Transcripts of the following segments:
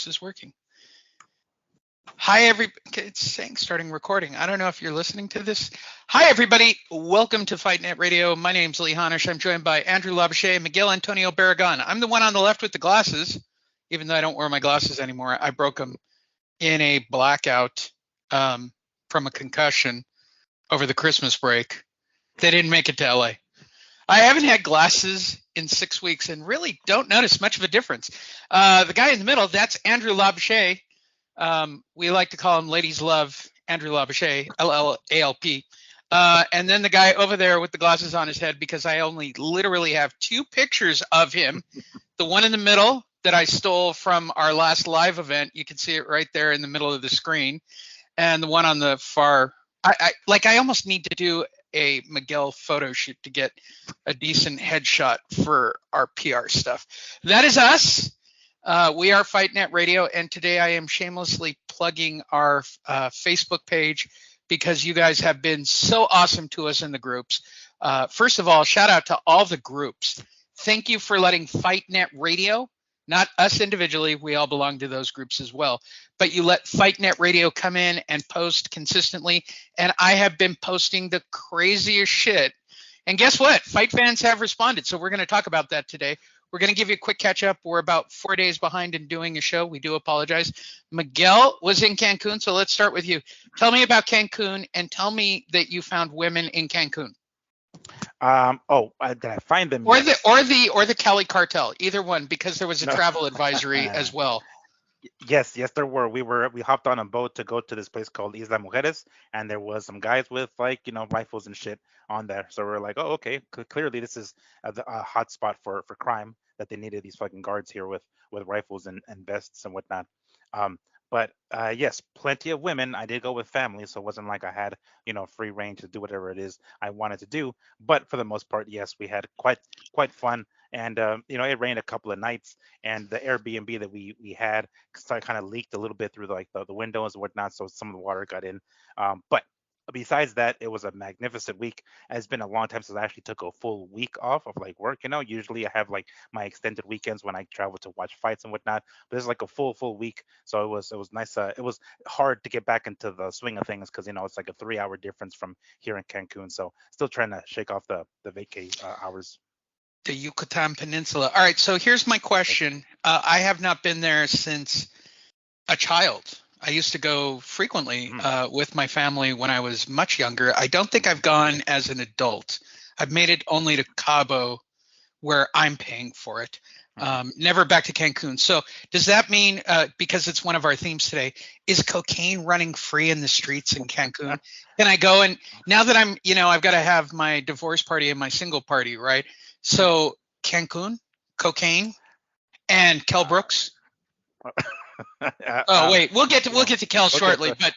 this is working. Hi, it's saying starting recording. I don't know if you're listening to this. Hi, everybody. Welcome to Fight Net Radio. My name's Lee Honish. I'm joined by Andrew Labouche and Miguel Antonio Barragan. I'm the one on the left with the glasses, even though I don't wear my glasses anymore. I broke them in a blackout from a concussion over the Christmas break. They didn't make it to LA. I haven't had glasses in 6 weeks and really don't notice much of a difference. The guy in the middle, that's Andrew Labouche. We like to call him Ladies Love Andrew Labouche, LLALP. And then the guy over there with the glasses on his head, because I only literally have two pictures of him. The one in the middle that I stole from our last live event. You can see it right there in the middle of the screen. And the one on the far, I almost need to do a Miguel photo shoot to get a decent headshot for our PR stuff. That is us. We are Fight Net Radio, and today I am shamelessly plugging our Facebook page because you guys have been so awesome to us in the groups. First of all, shout out to all the groups. Thank you for letting Fight Net Radio, not us individually, we all belong to those groups as well, but you let Fight Net Radio come in and post consistently, and I have been posting the craziest shit. And guess what? Fight fans have responded, so we're going to talk about that today. We're going to give you a quick catch up. We're about 4 days behind in doing a show. We do apologize. Miguel was in Cancun, so let's start with you. Tell me about Cancun and tell me that you found women in Cancun. Did I find them? Or the Cali cartel, either one, because there was a travel advisory as well. Yes, there were. We hopped on a boat to go to this place called Isla Mujeres, and there was some guys with rifles and shit on there. So we're like, oh, okay, clearly this is a hot spot for crime, that they needed these fucking guards here with rifles and vests and whatnot. But yes, plenty of women. I did go with family, so it wasn't like I had free reign to do whatever it is I wanted to do. But for the most part, yes, we had quite fun. And it rained a couple of nights, and the Airbnb that we had kind of leaked a little bit through the windows and whatnot, so some of the water got in. But besides that, it was a magnificent week. It's been a long time since I actually took a full week off of work. Usually I have my extended weekends when I travel to watch fights and whatnot, but it's like a full week. So it was nice. It was hard to get back into the swing of things because it's like a 3-hour difference from here in Cancun. So still trying to shake off the vacay hours. The Yucatan Peninsula. All right, so here's my question. I have not been there since a child. I used to go frequently with my family when I was much younger. I don't think I've gone as an adult. I've made it only to Cabo, where I'm paying for it. Never back to Cancun. So does that mean, because it's one of our themes today, is cocaine running free in the streets in Cancun? Can I go? And now that I'm, I've got to have my divorce party and my single party, right? So Cancun, cocaine, and Kell Brooks. Wait, we'll get to Kell shortly. But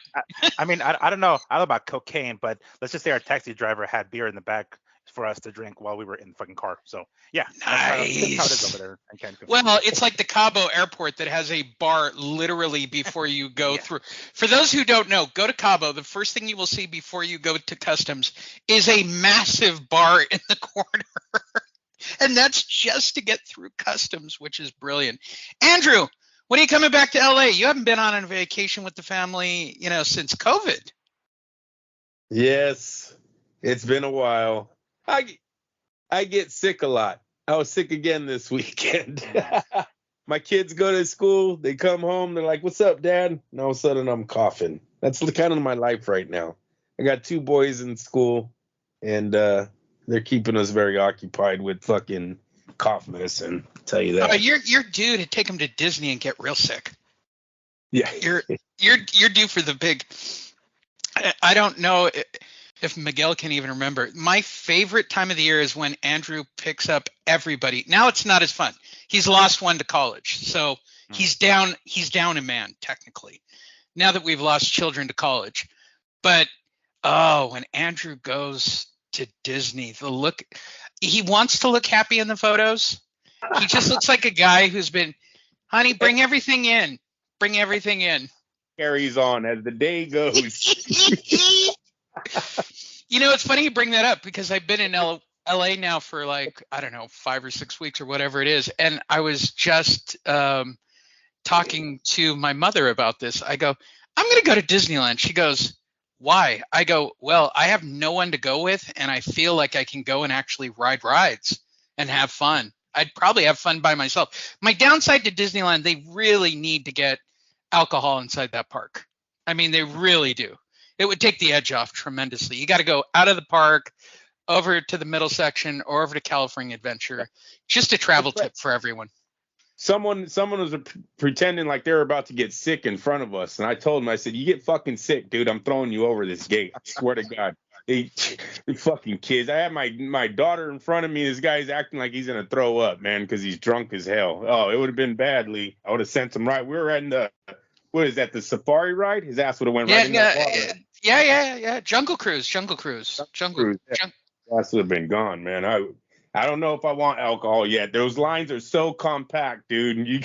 I mean, I don't know about cocaine, but let's just say our taxi driver had beer in the back for us to drink while we were in the fucking car. So yeah, nice. That's how it is over there in Cancun. Well, it's like the Cabo airport that has a bar literally before you go through. For those who don't know, go to Cabo. The first thing you will see before you go to customs is a massive bar in the corner. And that's just to get through customs, which is brilliant. Andrew, when are you coming back to LA? You haven't been on a vacation with the family, since COVID. Yes, it's been a while. I get sick a lot. I was sick again this weekend. My kids go to school. They come home. They're like, "What's up, Dad?" And all of a sudden, I'm coughing. That's kind of my life right now. I got 2 boys in school, and they're keeping us very occupied with fucking cough medicine. I'll tell you that. You're due to take them to Disney and get real sick. Yeah. You're due for the big. I don't know if Miguel can even remember. My favorite time of the year is when Andrew picks up everybody. Now it's not as fun. He's lost one to college, so he's down a man technically. Now that we've lost children to college, but when Andrew goes to Disney, he wants to look happy in the photos. He just looks like a guy who's been, honey, bring everything in. Carries on as the day goes. It's funny you bring that up because I've been in LA now for 5 or 6 weeks or whatever it is. And I was just talking to my mother about this. I go, I'm going to go to Disneyland. She goes, why? I go, well, I have no one to go with, and I feel like I can go and actually ride rides and have fun. I'd probably have fun by myself. My downside to Disneyland, they really need to get alcohol inside that park. I mean, they really do. It would take the edge off tremendously. You got to go out of the park, over to the middle section, or over to California Adventure. Just a travel tip for everyone. Someone was pretending like they were about to get sick in front of us, and I told him, I said, "You get fucking sick, dude. I'm throwing you over this gate. I swear to God." They fucking kids. I had my daughter in front of me. This guy's acting like he's gonna throw up, man, because he's drunk as hell. Oh, it would have been bad, Lee. I would have sent him right. We were at the safari ride? His ass would have went right in that water. Yeah. Jungle Cruise. That would have been gone, man. I don't know if I want alcohol yet. Those lines are so compact, dude.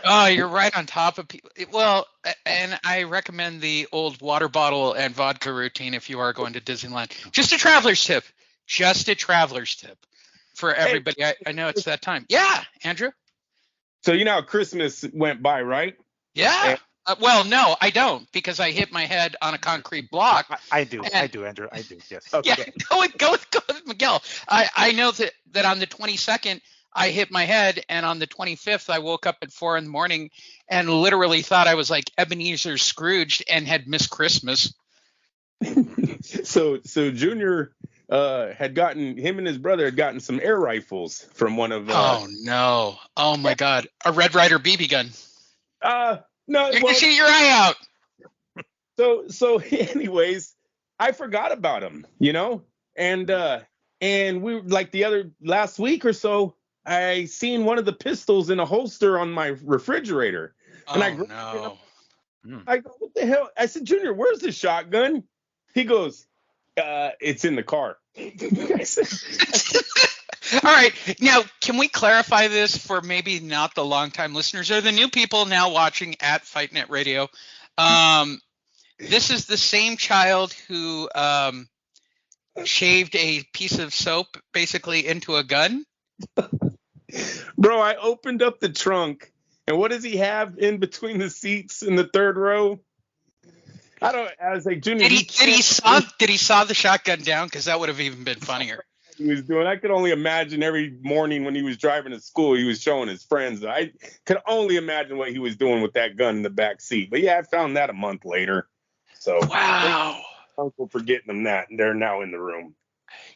Oh, you're right on top of people. Well, and I recommend the old water bottle and vodka routine if you are going to Disneyland. Just a traveler's tip. For everybody. Hey, I know it's that time. Yeah, Andrew. So you know how Christmas went by, right? Yeah. Well, no, I don't, because I hit my head on a concrete block. I do, Andrew. I do, yes. Okay. Yeah, go with Miguel. I know that on the 22nd, I hit my head, and on the 25th, I woke up at 4 a.m. and literally thought I was like Ebenezer Scrooge and had missed Christmas. So Junior him and his brother had gotten some air rifles from one of. Oh no! Oh my God! A Red Ryder BB gun. No, you can shoot your eye out. So anyways, I forgot about him, and we like last week or so, I seen one of the pistols in a holster on my refrigerator, and I go, what the hell? I said, Junior, where's the shotgun? He goes, it's in the car. All right. Now, can we clarify this for maybe not the longtime listeners or the new people now watching at FightNet Radio? This is the same child who shaved a piece of soap basically into a gun? Bro, I opened up the trunk, and what does he have in between the seats in the third row? I was like, Junior. Did he saw the shotgun down? Because that would have even been funnier. He was doing. I could only imagine every morning when he was driving to school, he was showing his friends. I could only imagine what he was doing with that gun in the back seat. But yeah, I found that a month later. So wow, uncle for getting them that, and they're now in the room.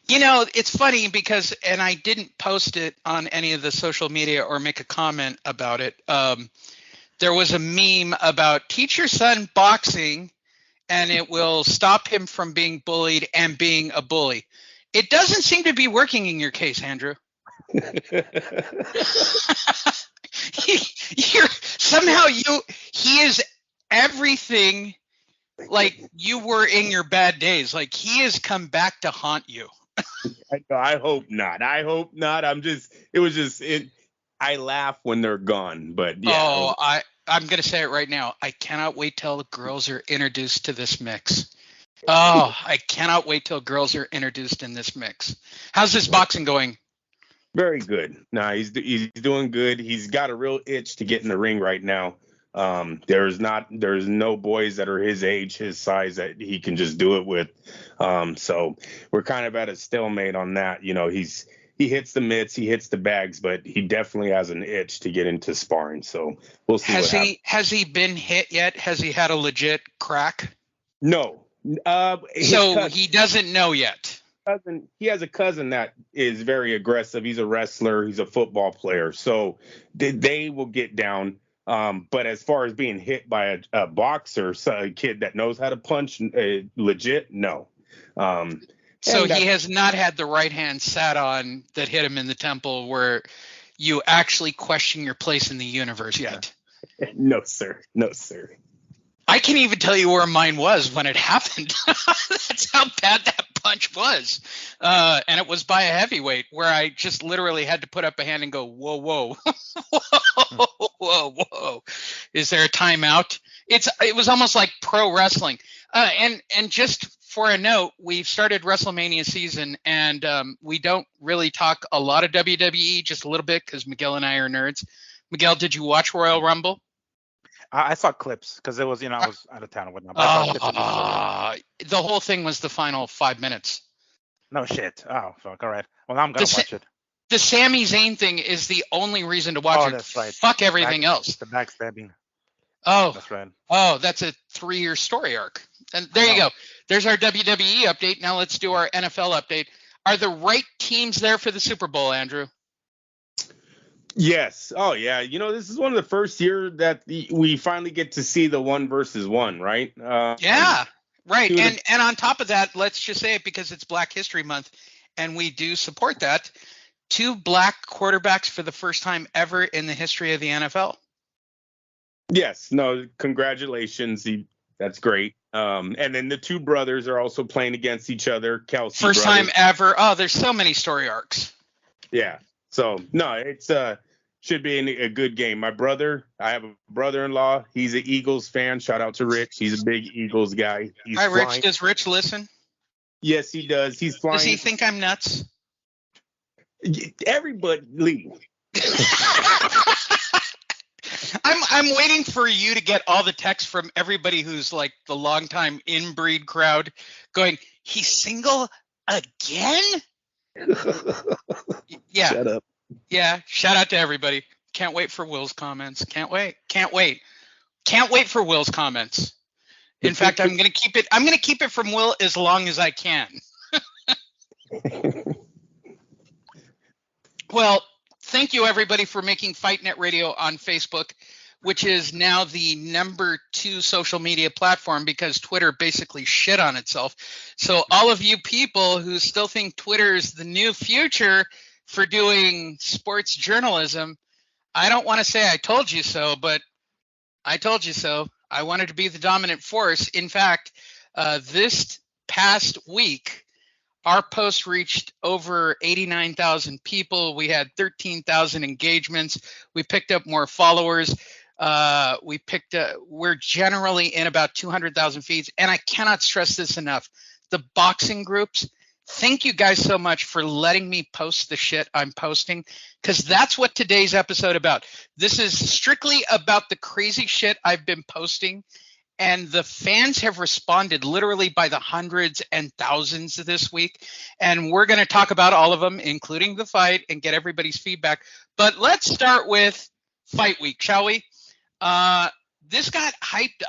It's funny because, and I didn't post it on any of the social media or make a comment about it. There was a meme about teach your son boxing, and it will stop him from being bullied and being a bully. It doesn't seem to be working in your case, Andrew. He is everything like you were in your bad days. Like he has come back to haunt you. I hope not. I laugh when they're gone, but yeah. Oh, I'm going to say it right now. I cannot wait till the girls are introduced to this mix. Oh, I cannot wait till girls are introduced in this mix. How's this boxing going? Very good. No, he's doing good. He's got a real itch to get in the ring right now. There's no boys that are his age, his size that he can just do it with. So we're kind of at a stalemate on that. He hits the mitts, he hits the bags, but he definitely has an itch to get into sparring. So we'll see. Has he been hit yet? Has he had a legit crack? No. He doesn't know yet. He has a cousin that is very aggressive. He's a wrestler. He's a football player. So they will get down. But as far as being hit by a boxer, a kid that knows how to punch, legit, no. So he has not had the right hand sat on that hit him in the temple where you actually question your place in the universe yet. No, sir. No, sir. I can't even tell you where mine was when it happened. That's how bad that punch was. And it was by a heavyweight where I just literally had to put up a hand and go, whoa, whoa, whoa. Is there a timeout? It was almost like pro wrestling. And just for a note, we've started WrestleMania season, and we don't really talk a lot of WWE, just a little bit because Miguel and I are nerds. Miguel, did you watch Royal Rumble? I saw clips because it was, I was out of town and whatnot. But I saw clips of the The whole thing was the final 5 minutes. No shit. Oh, fuck. All right. Well, now I'm gonna watch it. The Sami Zayn thing is the only reason to watch it. That's right. Fuck everything else. The backstabbing. Oh, that's right. Oh, that's a 3-year story arc. And there you go. There's our WWE update. Now let's do our NFL update. Are the right teams there for the Super Bowl, Andrew? Yes. Oh, yeah. This is one of the first year that we finally get to see the 1 versus 1, right? Yeah. Right. And on top of that, let's just say it because it's Black History Month, and we do support that. 2 black quarterbacks for the first time ever in the history of the NFL. Yes. No, congratulations. That's great. And then the 2 brothers are also playing against each other. Kelsey First brothers. time ever. Oh, there's so many story arcs. Yeah. So, no, it's should be a good game. I have a brother-in-law. He's an Eagles fan. Shout out to Rich. He's a big Eagles guy. Hi, Rich. Does Rich listen? Yes, he does. He's flying. Does he think I'm nuts? Everybody. I'm waiting for you to get all the texts from everybody who's like the longtime inbreed crowd going, he's single again? Yeah. Shut up. Yeah. Shout out to everybody. Can't wait for Will's comments. Can't wait for Will's comments. In fact, I'm going to keep it from Will as long as I can. Well, thank you everybody for making Fight Net Radio on Facebook, which is now the number 2 social media platform because Twitter basically shit on itself. So all of you people who still think Twitter is the new future for doing sports journalism, I don't want to say I told you so, but I told you so. I wanted to be the dominant force. In fact, this past week, our post reached over 89,000 people. We had 13,000 engagements. We picked up more followers. We're generally in about 200,000 feeds. And I cannot stress this enough. The boxing groups, thank you guys so much for letting me post the shit I'm posting, because that's what today's episode about. This is strictly about the crazy shit I've been posting. And the fans have responded literally by the hundreds and thousands this week. And we're going to talk about all of them, including the fight, and get everybody's feedback. But let's start with Fight Week, shall we? This got hyped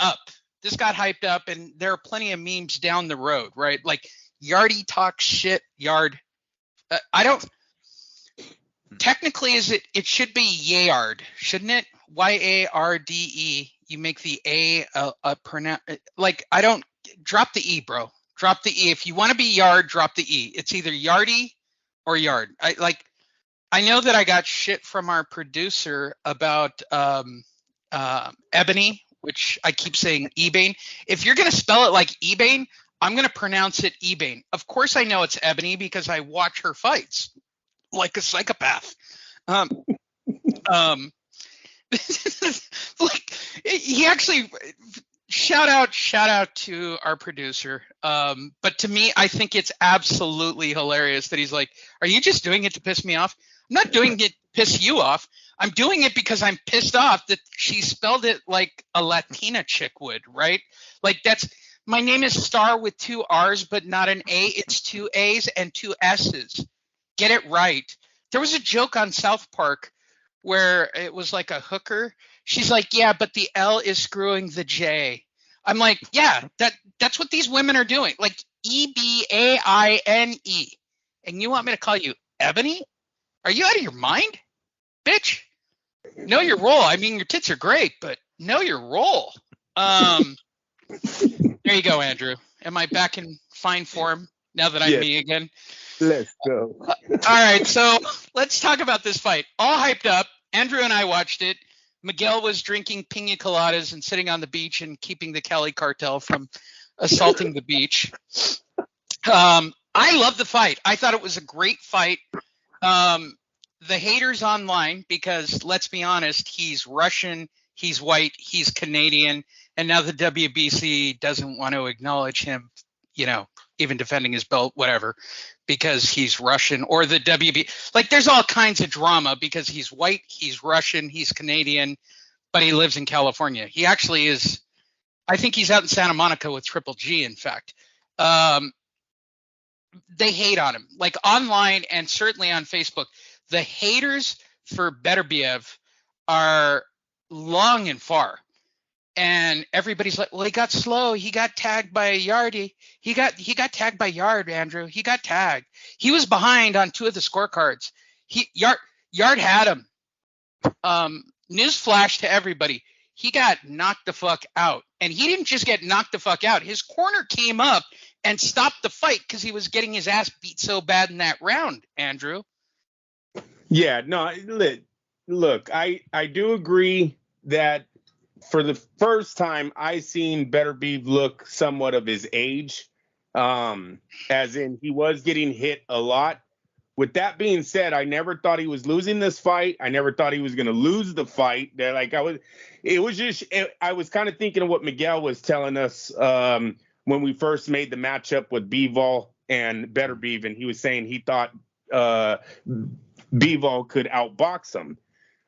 up. And there are plenty of memes down the road, right? Like Yardy talks shit, Yard. Technically, it should be Yard, shouldn't it? Yarde. You make the A drop the E, bro. Drop the E. If you want to be Yard, drop the E. It's either Yardy or Yard. I know that I got shit from our producer about Ebony, which I keep saying Ebane. If you're going to spell it like Ebane, I'm going to pronounce it Ebane. Of course I know it's Ebony because I watch her fights like a psychopath. Like he actually shout out to our producer. But to me, I think it's absolutely hilarious that he's like, are you just doing it to piss me off? I'm not doing it to piss you off. I'm doing it because I'm pissed off that she spelled it like a Latina chick would, right? Like my name is Star with 2 R's, but not an A. It's 2 A's and 2 S's. Get it right. There was a joke on South Park where it was like a hooker. She's like, yeah, but the L is screwing the J. I'm like, yeah, that's what these women are doing. Like Ebaine. And you want me to call you Ebony? Are you out of your mind? Bitch. Know your role. I mean, your tits are great, but know your role. There you go, Andrew. Am I back in fine form now that I'm me again? Let's go. All right, so let's talk about this fight. All hyped up. Andrew and I watched it. Miguel was drinking pina coladas and sitting on the beach and keeping the Cali cartel from assaulting the beach. I love the fight. I thought it was a great fight. The haters online, because let's be honest, he's Russian, he's white, he's Canadian, and now the WBC doesn't want to acknowledge him, even defending his belt, whatever, because he's Russian, or the WB. Like, there's all kinds of drama because he's white, he's Russian, he's Canadian, but he lives in California. He actually is. I think he's out in Santa Monica with Triple G. In fact, they hate on him, like online and certainly on Facebook. The haters for Beterbiev are long and far. And everybody's like, well, he got slow. He got tagged by Yardy. He got tagged by Yard, Andrew. He got tagged. He was behind on 2 of the scorecards. Yard had him. Newsflash to everybody. He got knocked the fuck out. And he didn't just get knocked the fuck out. His corner came up and stopped the fight because he was getting his ass beat so bad in that round, Andrew. Yeah, no, look, I do agree that for the first time I seen Beterbiev look somewhat of his age, as in he was getting hit a lot. With that being said, I never thought he was losing this fight. I never thought he was going to lose the fight. I was kind of thinking of what Miguel was telling us when we first made the matchup with Bivol and Beterbiev, and he was saying he thought Bivol could outbox him.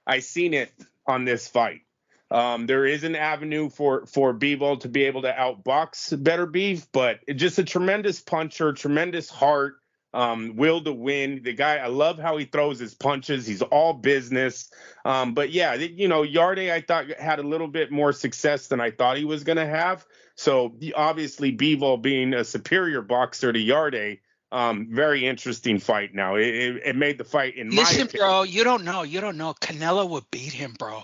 I seen it on this fight. There is an avenue for Bivol to be able to outbox Beterbiev, but just a tremendous puncher, tremendous heart, will to win. The guy, I love how he throws his punches. He's all business. But yeah, Yarde I thought had a little bit more success than I thought he was going to have. So obviously Bivol being a superior boxer to Yarde, very interesting fight now. It made the fight in my opinion. Listen, bro, you don't know. Canelo would beat him, bro.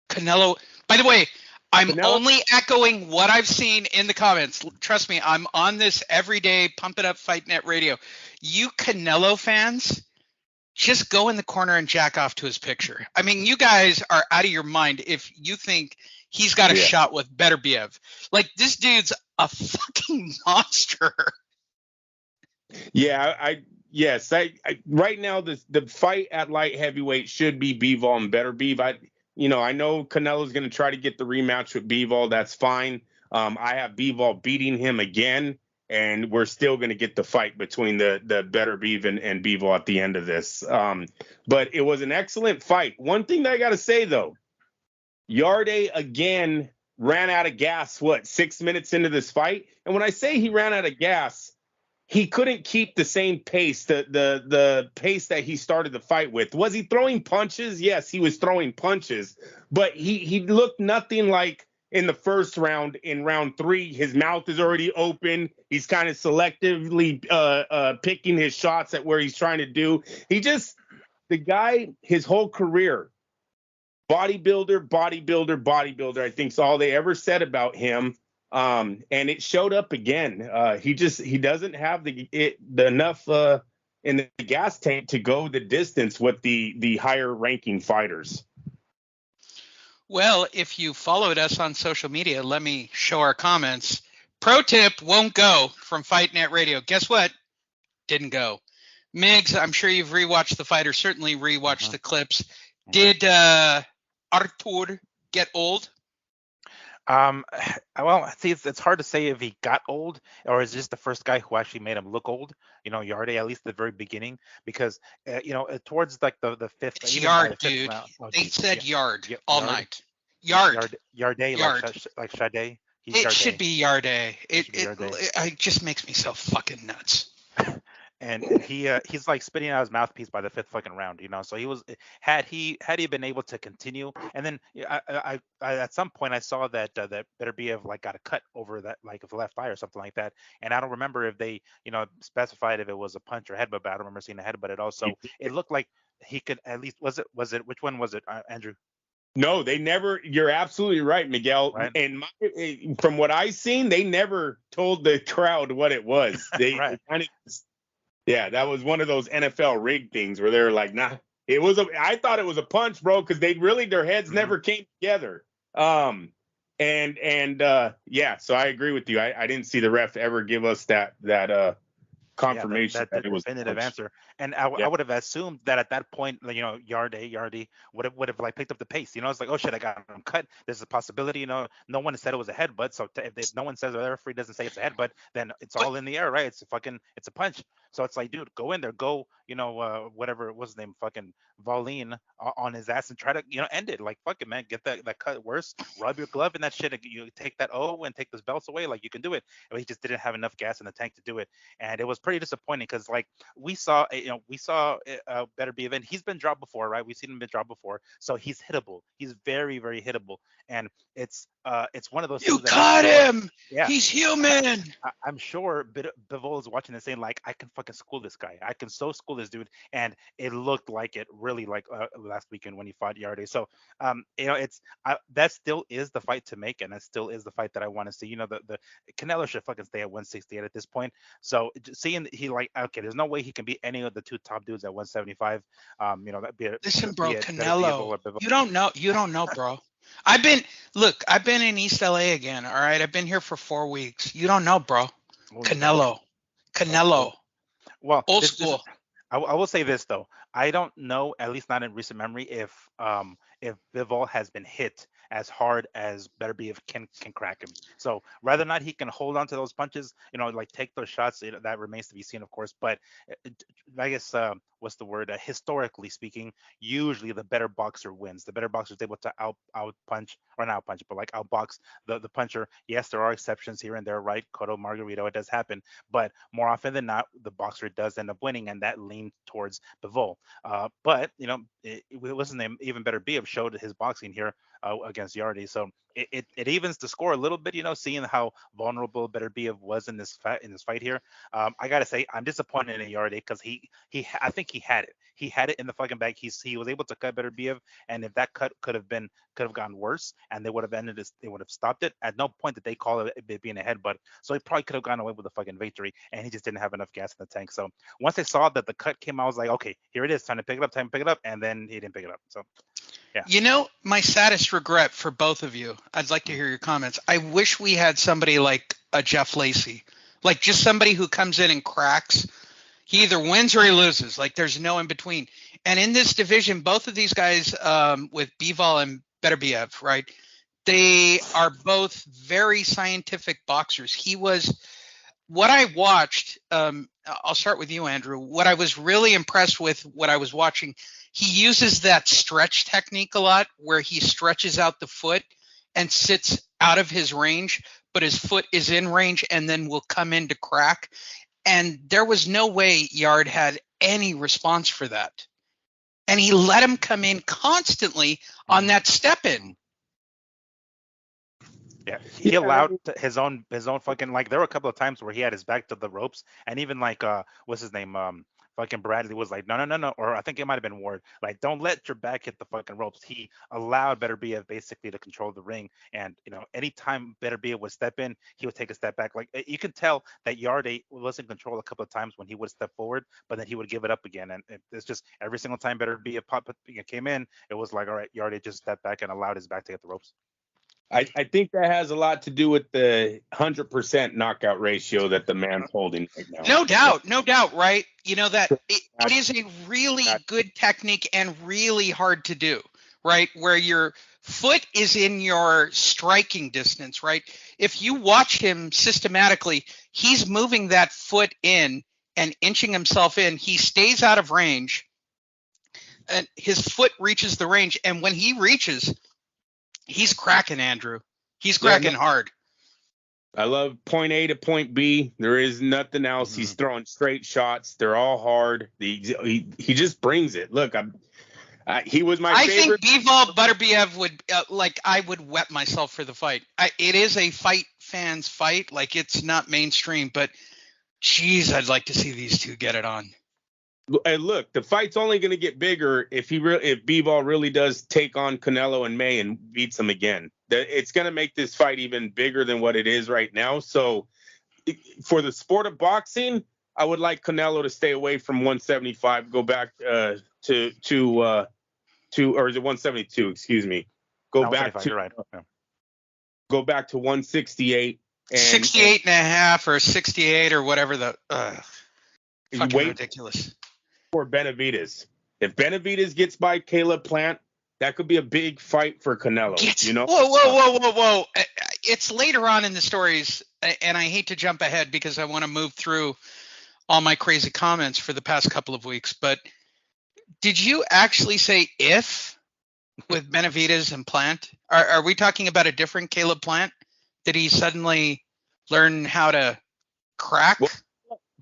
Canelo, by the way, I'm only echoing what I've seen in the comments. Trust me, I'm on this every day, Pump It Up Fight Net Radio. You Canelo fans, just go in the corner and jack off to his picture. I mean, you guys are out of your mind if you think he's got a shot with Beterbiev. Like, this dude's a fucking monster. Yeah, yes. Right now, the fight at light heavyweight should be Bivol and Beterbiev. I know Canelo's going to try to get the rematch with Bivol. That's fine. I have Bivol beating him again, and we're still going to get the fight between the Beterbiev and Bivol at the end of this. But it was an excellent fight. One thing that I got to say, though, Yarde again ran out of gas, 6 minutes into this fight? And when I say he ran out of gas, he couldn't keep the same pace, the pace that he started the fight with. Was he throwing punches? Yes, he was throwing punches, but he looked nothing like in the first round. In round 3, his mouth is already open. He's kind of selectively picking his shots at where he's trying to do. The guy, his whole career, bodybuilder, I think is all they ever said about him. And it showed up again. He doesn't have the enough in the gas tank to go the distance with the higher ranking fighters. Well, if you followed us on social media, let me show our comments. Pro tip, won't go from Fight Net Radio. Guess what? Didn't go. Migs, I'm sure you've rewatched the fight or certainly rewatched the clips. Did Artur get old? Well, see, it's hard to say if he got old or is just the first guy who actually made him look old. Yarde, at least at the very beginning, because towards like the fifth. It's Yard, dude. They said Yard all night. Yarde, like Sade. It should be Yarde. It just makes me so fucking nuts. And he's like spitting out his mouthpiece by the 5th fucking round, So he was had he been able to continue, and then I at some point I saw that Beterbiev like got a cut over that like of the left eye or something like that, and I don't remember if they specified if it was a punch or headbutt, but I don't remember seeing a headbutt at all. So it looked like he could at least was it which one was it, Andrew? No, they never. You're absolutely right, Miguel. Right. And from what I seen, they never told the crowd what it was. They right. Yeah, that was one of those NFL rig things where they're like, nah, I thought it was a punch, bro, because their heads never came together. Yeah, so I agree with you. I didn't see the ref ever give us that confirmation that that it was definitive punched. answer. And I would have assumed that at that point, like, Yarde would have like picked up the pace. It's like, oh shit, I got him cut. There's a possibility. No one said it was a headbutt. So if no one says, or the referee doesn't say it's a headbutt, then it's But all in the air, right? It's a punch. So it's like, dude, go in there, go, whatever was his name, fucking Valine on his ass and try to, end it. Like, fuck it, man, get that cut worse. Rub your glove in that shit. And you take that O and take those belts away. Like, you can do it. But he just didn't have enough gas in the tank to do it, and it was pretty disappointing because, like, we saw Better Be Event. He's been dropped before, right? We've seen him been dropped before, so he's hittable. He's very, very hittable, and it's one of those you things that caught him. yeah, He's human. I'm sure Bivol is watching and saying, like, I can fucking school this guy. I can so school this dude. And it looked like it really, like, last weekend when he fought Yarde. So, that still is the fight to make. And that still is the fight that I want to see. The Canelo should fucking stay at 168 at this point. So seeing okay, there's no way he can beat any of the two top dudes at 175. That'd be Listen, bro, Canelo, you don't know, bro. I've been in East LA again. All right. I've been here for 4 weeks. You don't know, bro. Canelo. Well, old school. I will say this though. I don't know, at least not in recent memory, if Bivol has been hit as hard as Better Be If can crack him. So whether or not he can hold on to those punches, like take those shots, that remains to be seen, of course. But I guess what's the word? Historically speaking, usually the better boxer wins. The better boxer is able to out punch, or not out punch, but like outbox the puncher. Yes, there are exceptions here and there, right? Cotto, Margarito, it does happen, but more often than not, the boxer does end up winning, and that leaned towards Bivol. But it wasn't even Better Be If showed his boxing here against Yarde, so it evens the score a little bit. Seeing how vulnerable Better Be If was in this fight here. I gotta say, I'm disappointed in Yarde because I think he had it. He had it in the fucking bag. He was able to cut Better Be If, and if that cut could have gone worse, and they would have ended this, they would have stopped it. At no point did they call it being a headbutt, so he probably could have gone away with a fucking victory, and he just didn't have enough gas in the tank. So once they saw that the cut came out, I was like, okay, here it is, time to pick it up, and then he didn't pick it up. So yeah. My saddest regret for both of you, I'd like to hear your comments. I wish we had somebody like a Jeff Lacey, like just somebody who comes in and cracks. He either wins or he loses. Like, there's no in between. And in this division, both of these guys, with Bivol and Better Be If, right, they are both very scientific boxers. What I watched, I'll start with you, Andrew. What I was really impressed with, what I was watching, he uses that stretch technique a lot, where he stretches out the foot and sits out of his range, but his foot is in range and then will come in to crack. And there was no way Yard had any response for that. And he let him come in constantly on that step in. Yeah, he allowed his own fucking, like, there were a couple of times where he had his back to the ropes, and even like what's his name, fucking Bradley was like, no, or I think it might have been Ward, like, don't let your back hit the fucking ropes. He allowed Better Be If basically to control the ring, and anytime Better Be If would step in, he would take a step back. Like, you can tell that Yarde was in control a couple of times when he would step forward, but then he would give it up again, and it's just every single time Better Be If came in, it was like, all right, Yarde just stepped back and allowed his back to hit the ropes. I think that has a lot to do with the 100% knockout ratio that the man's holding right now. No doubt, right? That it is a really good technique and really hard to do, right? Where your foot is in your striking distance, right? If you watch him systematically, he's moving that foot in and inching himself in. He stays out of range, and his foot reaches the range. And when he reaches, he's cracking, Andrew. He's cracking hard. I love point A to point B. There is nothing else. He's throwing straight shots. They're all hard. He just brings it. Look, he was my favorite. I think Bivol Butterbiev would I would wet myself for the fight. It is a fight fans fight. Like, it's not mainstream, but geez, I'd like to see these two get it on. And look, the fight's only going to get bigger if Bivol really does take on Canelo in May and beats him again. It's going to make this fight even bigger than what it is right now. So for the sport of boxing, I would like Canelo to stay away from 175, go back or is it 172? Excuse me. Go back to right. Go back to 168. 68 and a half or 68 or whatever You Fucking wait ridiculous. for Benavidez. If Benavidez gets by Caleb Plant, that could be a big fight for Canelo. Whoa. It's later on in the stories, and I hate to jump ahead because I want to move through all my crazy comments for the past couple of weeks, but did you actually say if with Benavidez and Plant? Are we talking about a different Caleb Plant? Did he suddenly learn how to crack? Well,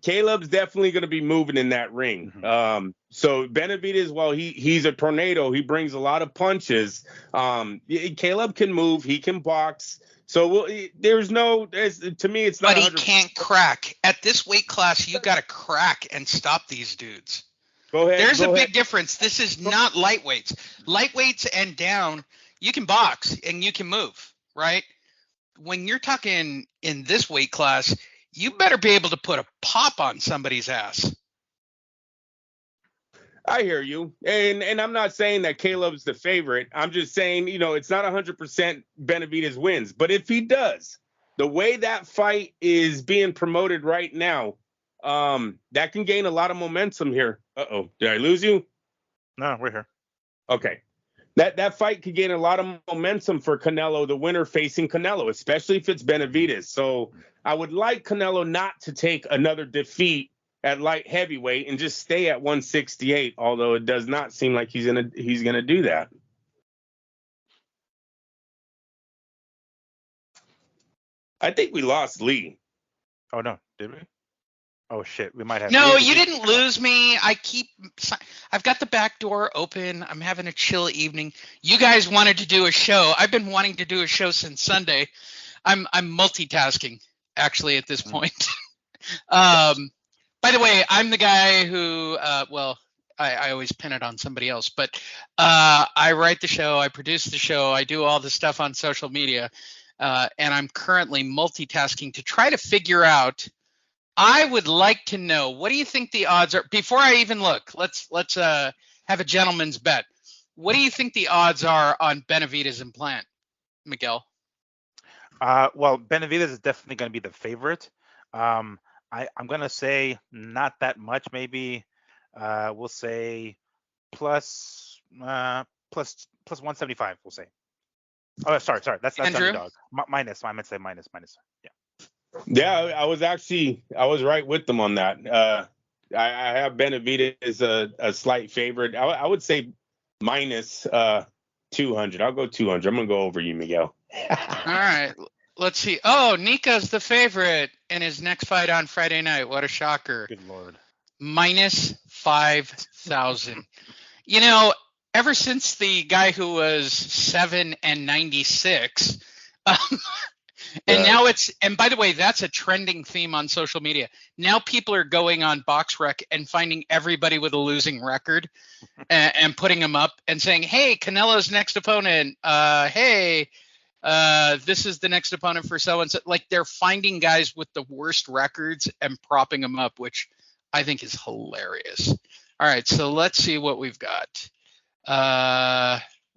Caleb's definitely going to be moving in that ring. Mhm. So Benavidez, while he's a tornado, he brings a lot of punches. Caleb can move, he can box. So to me, it's not. But he can't crack. At this weight class, you got to crack and stop these dudes. Go ahead. There's a big difference. This is not lightweights. Lightweights and down, you can box and you can move, right? When you're talking in this weight class, you better be able to put a pop on somebody's ass. I hear you. And I'm not saying that Caleb's the favorite. I'm just saying, it's not 100% Benavidez wins. But if he does, the way that fight is being promoted right now, that can gain a lot of momentum here. Uh-oh. Did I lose you? No, we're here. Okay. That fight could gain a lot of momentum for Canelo, the winner facing Canelo, especially if it's Benavidez. So I would like Canelo not to take another defeat at light heavyweight and just stay at 168, although it does not seem like he's gonna do that. I think we lost Lee. Oh no, did we? Oh shit, we might have. No, you didn't lose me. I've got the back door open. I'm having a chill evening. You guys wanted to do a show. I've been wanting to do a show since Sunday. I'm multitasking actually at this point. By the way, I'm the guy who, I always pin it on somebody else, but I write the show, I produce the show, I do all the stuff on social media, and I'm currently multitasking to try to figure out. I would like to know, what do you think the odds are? Before I even look, let's have a gentleman's bet. What do you think the odds are on Benavidez and Plant, Miguel? Well, Benavidez is definitely going to be the favorite. I'm going to say not that much. Maybe we'll say plus 175. We'll say. Oh, sorry. That's underdog. Minus. I meant to say minus. Yeah. Yeah, I was right with them on that. I have Benavidez as a slight favorite. I would say minus 200. I'll go 200. I'm gonna go over you, Miguel. All right, let's see. Oh, Nika's the favorite in his next fight on Friday night. What a shocker! Good Lord. Minus 5,000. Ever since the guy who was 7-96. And now and by the way, that's a trending theme on social media. Now people are going on BoxRec and finding everybody with a losing record and putting them up and saying, hey, Canelo's next opponent. Hey, this is the next opponent for so-and-so. Like, they're finding guys with the worst records and propping them up, which I think is hilarious. All right, so let's see what we've got.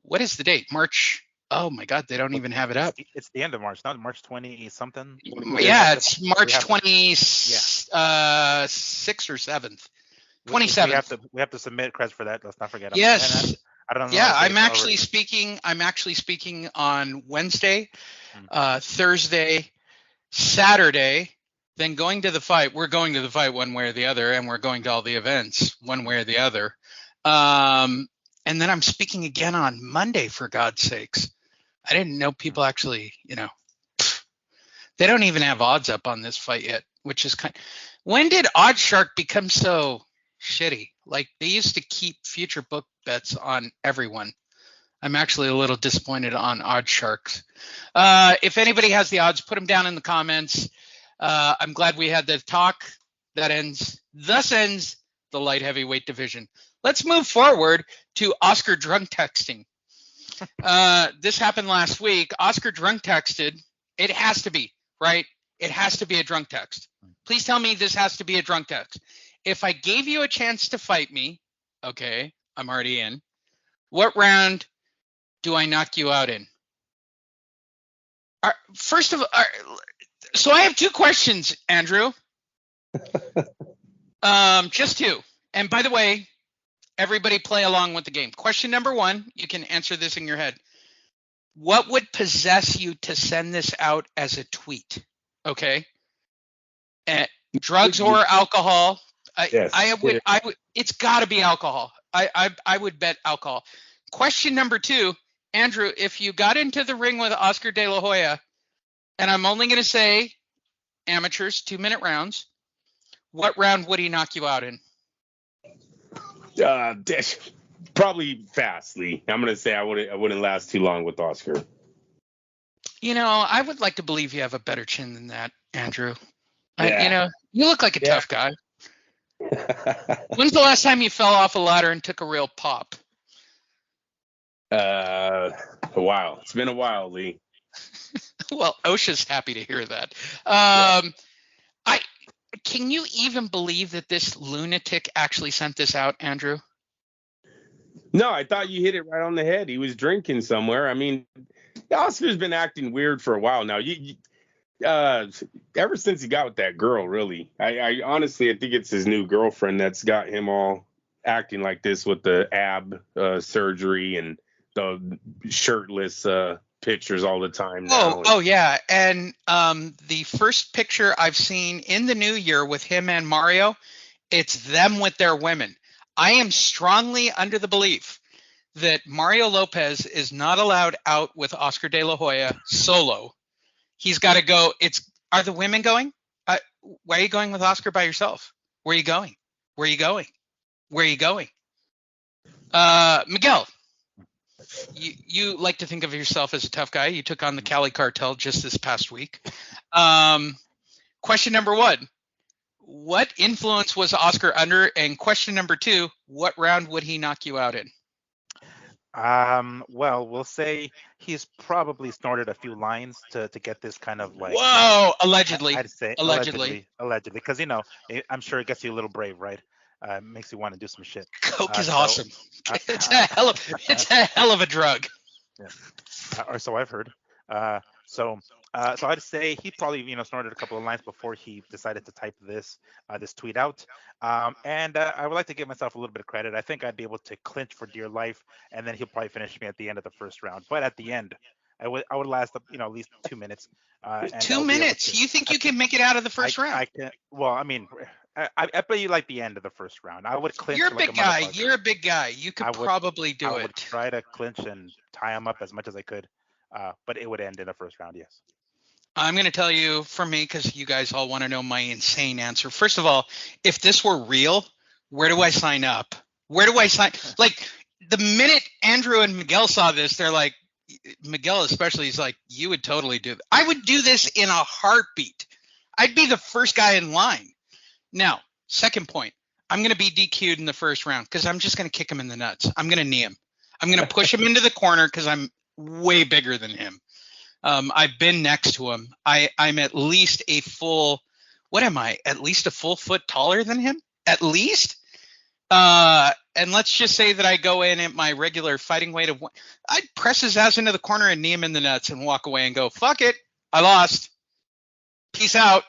What is the date? March. Oh my God, they don't even have it up. It's the end of March, not March 20 something. Yeah, it's March 26th or 7th. 27th. We have to submit credits for that. Let's not forget. Yes. I don't know. Yeah, I'm actually speaking on Wednesday, Thursday, Saturday, then going to the fight. We're going to the fight one way or the other, and we're going to all the events one way or the other. And then I'm speaking again on Monday, for God's sakes. I didn't know people actually, they don't even have odds up on this fight yet, which is when did OddsShark become so shitty? Like, they used to keep future book bets on everyone. I'm actually a little disappointed on OddsShark. If anybody has the odds, put them down in the comments. I'm glad we had the talk. Thus ends the light heavyweight division. Let's move forward to Oscar drunk texting. This happened last week. Oscar drunk texted. It has to be, right? It has to be a drunk text. Please tell me this has to be a drunk text. If I gave you a chance to fight me, okay, I'm already in. What round do I knock you out in? First of all, so I have two questions, Andrew. Just two. And by the way, everybody play along with the game. Question number one, you can answer this in your head. What would possess you to send this out as a tweet? Okay. Drugs or alcohol? Yes. I would. It's got to be alcohol. I would bet alcohol. Question number two, Andrew, if you got into the ring with Oscar De La Hoya, and I'm only going to say amateurs, 2-minute rounds, what round would he knock you out in? Probably fastly. I'm gonna say I wouldn't last too long with Oscar. You know, I would like to believe you have a better chin than that, Andrew. Yeah. You look like a tough guy. When's the last time you fell off a ladder and took a real pop? A while. It's been a while, Lee. Well, OSHA's happy to hear that. Can you even believe that this lunatic actually sent this out, Andrew? No, I thought you hit it right on the head. He was drinking somewhere. I mean, Oscar's been acting weird for a while now. Ever since he got with that girl, really. I honestly, I think it's his new girlfriend that's got him all acting like this with the ab surgery and the shirtless pictures all the time now. Oh yeah. And the first picture I've seen in the new year with him and Mario, it's them with their women. I am strongly under the belief that Mario Lopez is not allowed out with Oscar De La Hoya solo. He's got to go. Are the women going? Why are you going with Oscar by yourself? Where are you going? Where are you going? Where are you going? Miguel, you like to think of yourself as a tough guy. You took on the Cali Cartel just this past week. Question number one, what influence was Oscar under? And question number two, what round would he knock you out in? Well, we'll say he's probably snorted a few lines to get this kind of like. Whoa, allegedly. I'd say allegedly, because I'm sure it gets you a little brave, right? Makes you want to do some shit. Coke is awesome. It's a hell of a drug. Yeah. Or so I've heard. So I'd say he probably snorted a couple of lines before he decided to type this tweet out. And I would like to give myself a little bit of credit. I think I'd be able to clinch for dear life, and then he'll probably finish me at the end of the first round. But at the end, I would last at least 2 minutes. 2 minutes? You think you can make it out of the first round? I can. Well, I mean, I bet you like the end of the first round. I would clinch. You're a big guy. You're a big guy. You could probably do it. I would try to clinch and tie him up as much as I could, but it would end in the first round. Yes. I'm going to tell you, for me, because you guys all want to know my insane answer. First of all, if this were real, where do I sign up? Where do I sign? Like, the minute Andrew and Miguel saw this, they're like, Miguel especially is like, you would totally do that. I would do this in a heartbeat. I'd be the first guy in line. Now, second point, I'm going to be DQ'd in the first round because I'm just going to kick him in the nuts. I'm going to knee him. I'm going to push him into the corner because I'm way bigger than him. I've been next to him. I'm at least a full, what am I? At least a full foot taller than him? At least? And let's just say that I go in at my regular fighting weight of I'd press his ass into the corner and knee him in the nuts and walk away and go, fuck it. I lost. Peace out.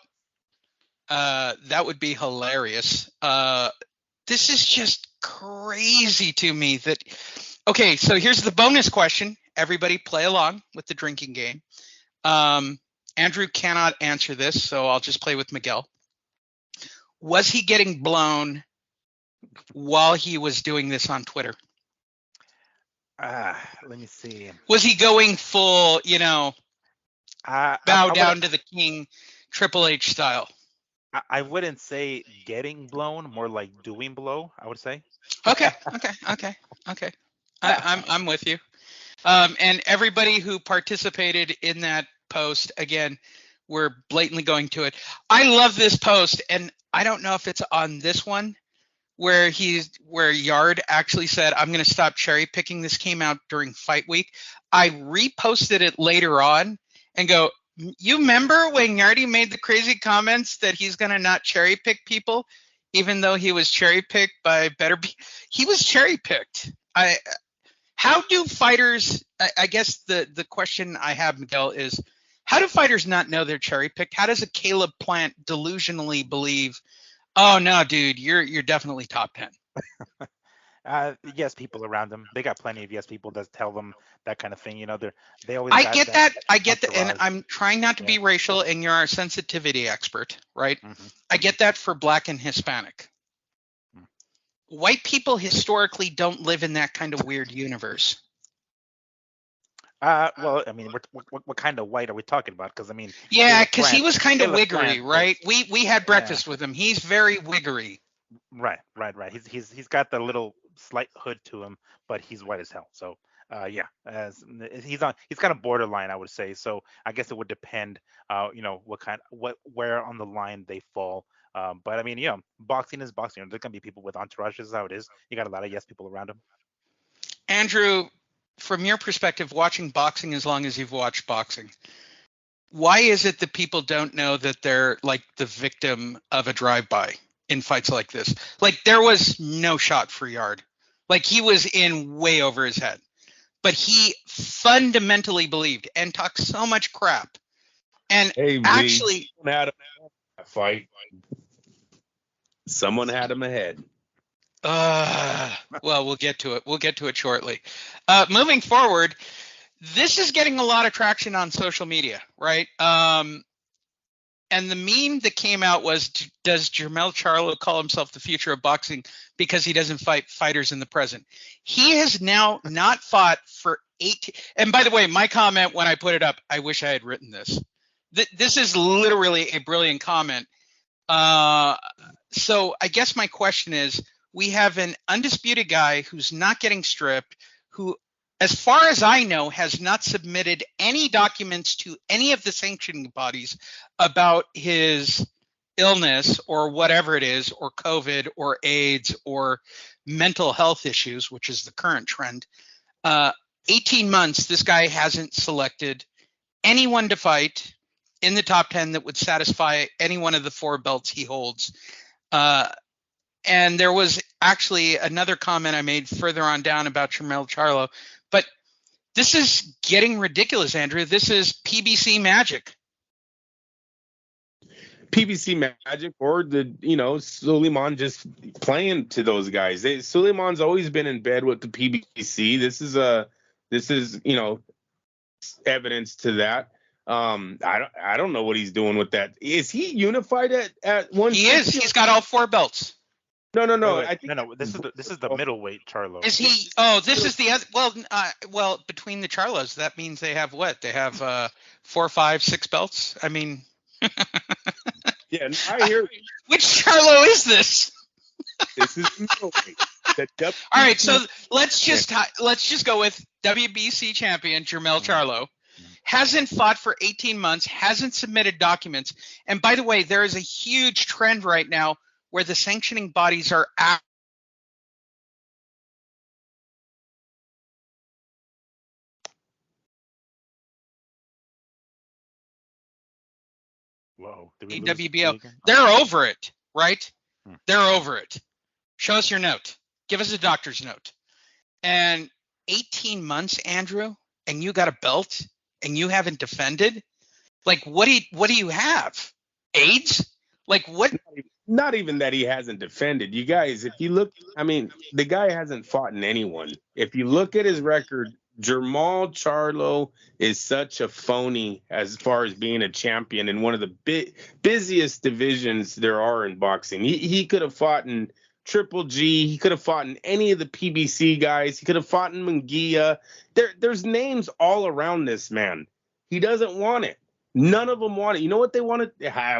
That would be hilarious. This is just crazy to me that, okay, so here's the bonus question. Everybody play along with the drinking game. Andrew cannot answer this, so I'll just play with Miguel. Was he getting blown while he was doing this on Twitter? Let me see. Was he going full, bow down to the king, Triple H style? I wouldn't say getting blown, more like doing blow, I would say. Okay. I'm with you. And everybody who participated in that post, again, we're blatantly going to it. I love this post, and I don't know if it's on this one where Yard actually said, I'm going to stop cherry picking. This came out during fight week. I reposted it later on and go, you remember when Yardy made the crazy comments that he's going to not cherry pick people, even though he was cherry picked by he was cherry picked. How do fighters, I guess the question I have, Miguel, is how do fighters not know they're cherry picked? How does a Caleb Plant delusionally believe Oh no, dude, you're definitely top 10. Yes, people around them. They got plenty of yes people that tell them that kind of thing. They always I got get that. I get that, and entourage. I'm trying not to Yeah. be racial, and you're our sensitivity expert, right? Mm-hmm. I get that for Black and Hispanic. Mm. White people historically don't live in that kind of weird universe. Well, I mean, what kind of white are we talking about? Because I mean, Yeah, because he LaPlante- was kind of Caleb wiggery, Plant right? is- We had breakfast with him. He's very wiggery. right. He's got the little slight hood to him, but he's white as hell. So yeah, he's kind of borderline, I would say. So I guess it would depend, where on the line they fall. But I mean, boxing is boxing. There's gonna be people with entourages. Is how it is. You got a lot of yes people around him. Andrew, from your perspective, watching boxing as long as you've watched boxing, why is it that people don't know that they're like the victim of a drive-by in fights like this? Like there was no shot for Yard. Like he was in way over his head. But he fundamentally believed and talked so much crap. And Hey, actually, someone had him a fight. Someone had him ahead. well, we'll get to it. We'll get to it shortly. Moving forward, this is getting a lot of traction on social media, right? And the meme that came out was, does Jermell Charlo call himself the future of boxing because he doesn't fight fighters in the present? He has now not fought for 18. And by the way, my comment when I put it up, I wish I had written this. This is literally a brilliant comment. So I guess my question is, we have an undisputed guy who's not getting stripped, who, as far as I know, has not submitted any documents to any of the sanctioning bodies about his illness or whatever it is, or COVID or AIDS or mental health issues, which is the current trend. 18 months, this guy hasn't selected anyone to fight in the top 10 that would satisfy any one of the 4 belts he holds. And there was actually another comment I made further on down about Jermell Charlo. But this is getting ridiculous, Andrew. This is PBC magic. PBC magic, or Suleiman just playing to those guys. Suleiman's always been in bed with the PBC. This is evidence to that. I don't know what he's doing with that. Is he unified at one? He is. He's got all 4 belts. No. Wait, I think no. This is the middleweight Charlo. Is he? Oh, this is the other. Well, between the Charlos, that means they have what? They have 4, 5, 6 belts. I mean, yeah. I hear. Which Charlo is this? This is middleweight. All right, so let's just go with WBC champion Jermell Charlo. Hasn't fought for 18 months, hasn't submitted documents. And by the way, there is a huge trend right now where the sanctioning bodies are Whoa, did we lose WBO. again? They're over it, right? Hmm. They're over it. Show us your note. Give us a doctor's note. And 18 months, Andrew, and you got a belt and you haven't defended? Like, what do you have? AIDS? Like, what? Not even that he hasn't defended. You guys, if you look, I mean, the guy hasn't fought in anyone. If you look at his record, Jermall Charlo is such a phony as far as being a champion in one of the busiest divisions there are in boxing. He could have fought in Triple G. He could have fought in any of the PBC guys. He could have fought in Munguia. There's names all around this man. He doesn't want it. None of them want it. You know what they want?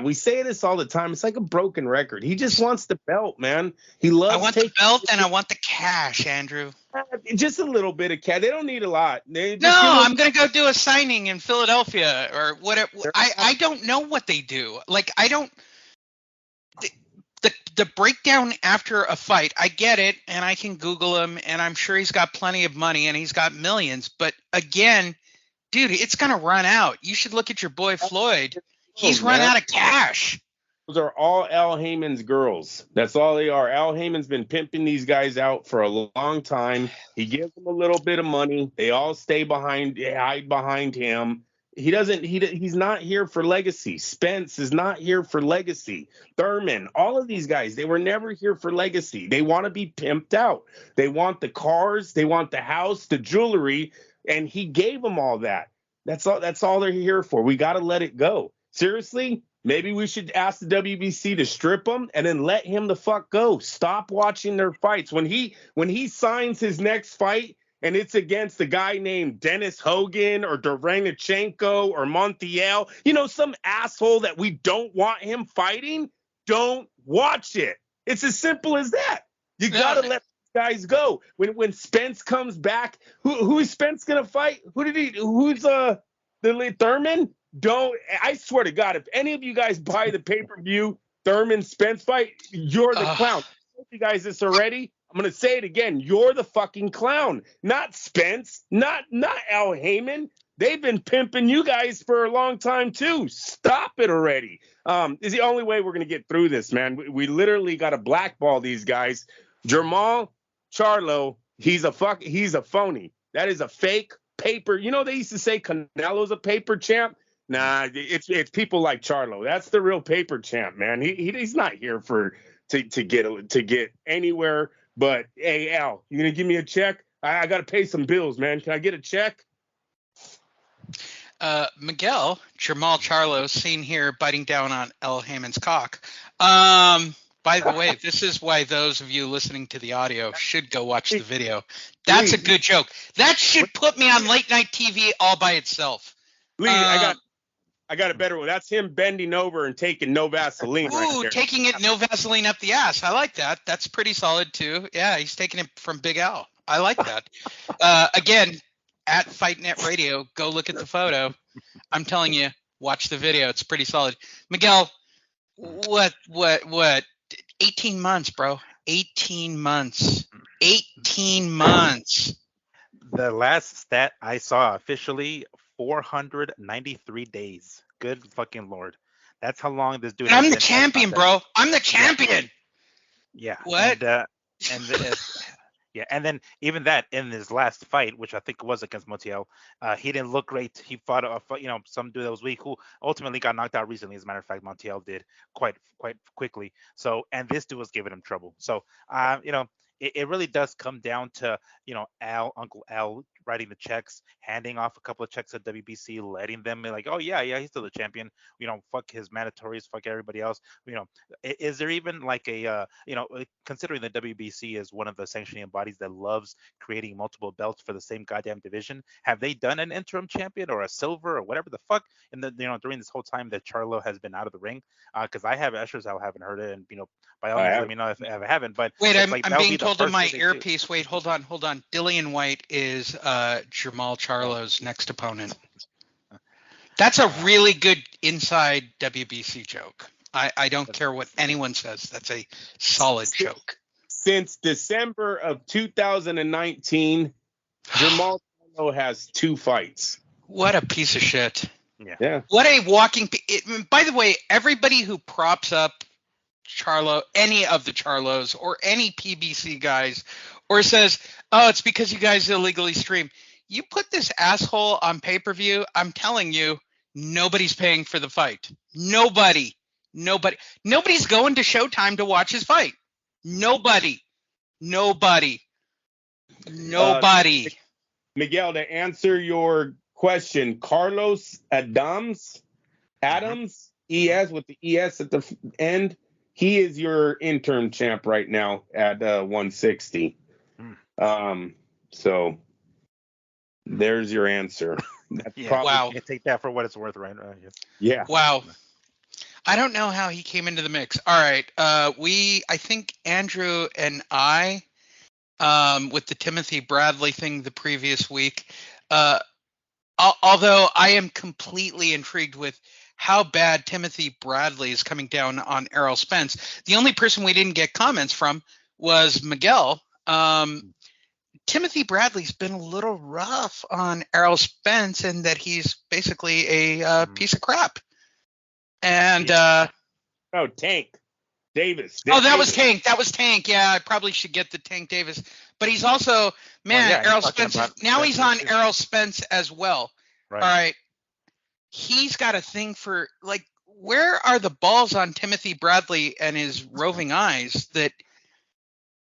We say this all the time. It's like a broken record. He just wants the belt, man. He loves. I want the belt and I want the cash, Andrew. Just a little bit of cash. They don't need a lot. I'm gonna go do a signing in Philadelphia or whatever. I don't know what they do. Like, I don't. The breakdown after a fight, I get it, and I can Google him, and I'm sure he's got plenty of money and he's got millions. But again, dude, it's gonna run out. You should look at your boy Floyd. He's run out of cash. Those are all Al Heyman's girls. That's all they are. Al Heyman's been pimping these guys out for a long time. He gives them a little bit of money. They all hide behind him. He's not here for legacy. Spence is not here for legacy. Thurman, all of these guys, they were never here for legacy. They want to be pimped out. They want the cars, they want the house, the jewelry, and he gave them all that. That's all they're here for. We got to let it go. Seriously, maybe we should ask the WBC to strip him and then let him the fuck go. Stop watching their fights. When he signs his next fight, and it's against a guy named Dennis Hogan or Derenichenko or Montiel, some asshole that we don't want him fighting, don't watch it. It's as simple as that. You got to let these guys go. When Spence comes back, who is Spence going to fight? Who's the Thurman? I swear to God, if any of you guys buy the pay-per-view Thurman Spence fight, you're the clown. I told you guys this already. I'm going to say it again. You're the fucking clown, not Spence, not Al Heyman. They've been pimping you guys for a long time, too. Stop it already. Is the only way we're going to get through this, man. We literally got to blackball these guys. Jermall Charlo, he's a phony. That is a fake paper. They used to say Canelo's a paper champ. Nah, it's people like Charlo. That's the real paper champ, man. He's not here to get anywhere. But hey, Al, you gonna give me a check? I gotta pay some bills, man. Can I get a check? Miguel, Jermall Charlo, seen here biting down on Al Heyman's cock. By the way, this is why those of you listening to the audio should go watch the video. That's a good joke. That should put me on late night TV all by itself. Lee, I got a better one. That's him bending over and taking no Vaseline right there. Taking it no Vaseline up the ass. I like that. That's pretty solid too. Yeah, he's taking it from Big Al. I like that. Again, at Fight Net Radio, go look at the photo. I'm telling you, watch the video. It's pretty solid. Miguel, what? 18 months, bro. 18 months. 18 months. The last stat I saw officially, 493 days. Good fucking Lord. That's how long this dude I'm the champion, bro. I'm the champion. Yeah. What? And then even that in his last fight, which I think was against Montiel, he didn't look great. He fought some dude that was weak who ultimately got knocked out recently. As a matter of fact, Montiel did quite quickly. So, and this dude was giving him trouble. So, it really does come down to, Uncle Al writing the checks, handing off a couple of checks at WBC, letting them be like, oh yeah, he's still the champion. Fuck his mandatories, fuck everybody else. Is there even like a, considering the WBC is one of the sanctioning bodies that loves creating multiple belts for the same goddamn division, have they done an interim champion or a silver or whatever the fuck in the, during this whole time that Charlo has been out of the ring? Because I have Escher's, I haven't heard it, and by all means, let me know if I haven't. But wait, I'm being told on my earpiece. Wait, hold on. Dillian White is Jermall Charlo's next opponent. That's a really good inside WBC joke. I don't care what anyone says. That's a solid joke. Since December of 2019, Jermall Charlo has 2 fights. What a piece of shit. Yeah. What a walking. By the way, everybody who props up Charlo, any of the Charlos or any PBC guys, or says, oh, it's because you guys illegally stream. You put this asshole on pay-per-view, I'm telling you, nobody's paying for the fight. Nobody's going to Showtime to watch his fight. Nobody. Miguel, to answer your question, Carlos Adams, ES with the ES at the end, he is your interim champ right now at 160. So there's your answer. Wow. You can take that for what it's worth, right? Yeah. Wow. I don't know how he came into the mix. All right. I think Andrew and I, with the Timothy Bradley thing the previous week, although I am completely intrigued with how bad Timothy Bradley is coming down on Errol Spence. The only person we didn't get comments from was Miguel. Timothy Bradley's been a little rough on Errol Spence in that he's basically a piece of crap. And Tank Davis. That was Tank. Yeah, I probably should get the Tank Davis. But he's also Errol Spence. Now he's on Errol Spence as well. Right. All right. he's got a thing for, like, where are the balls on Timothy Bradley and his roving eyes that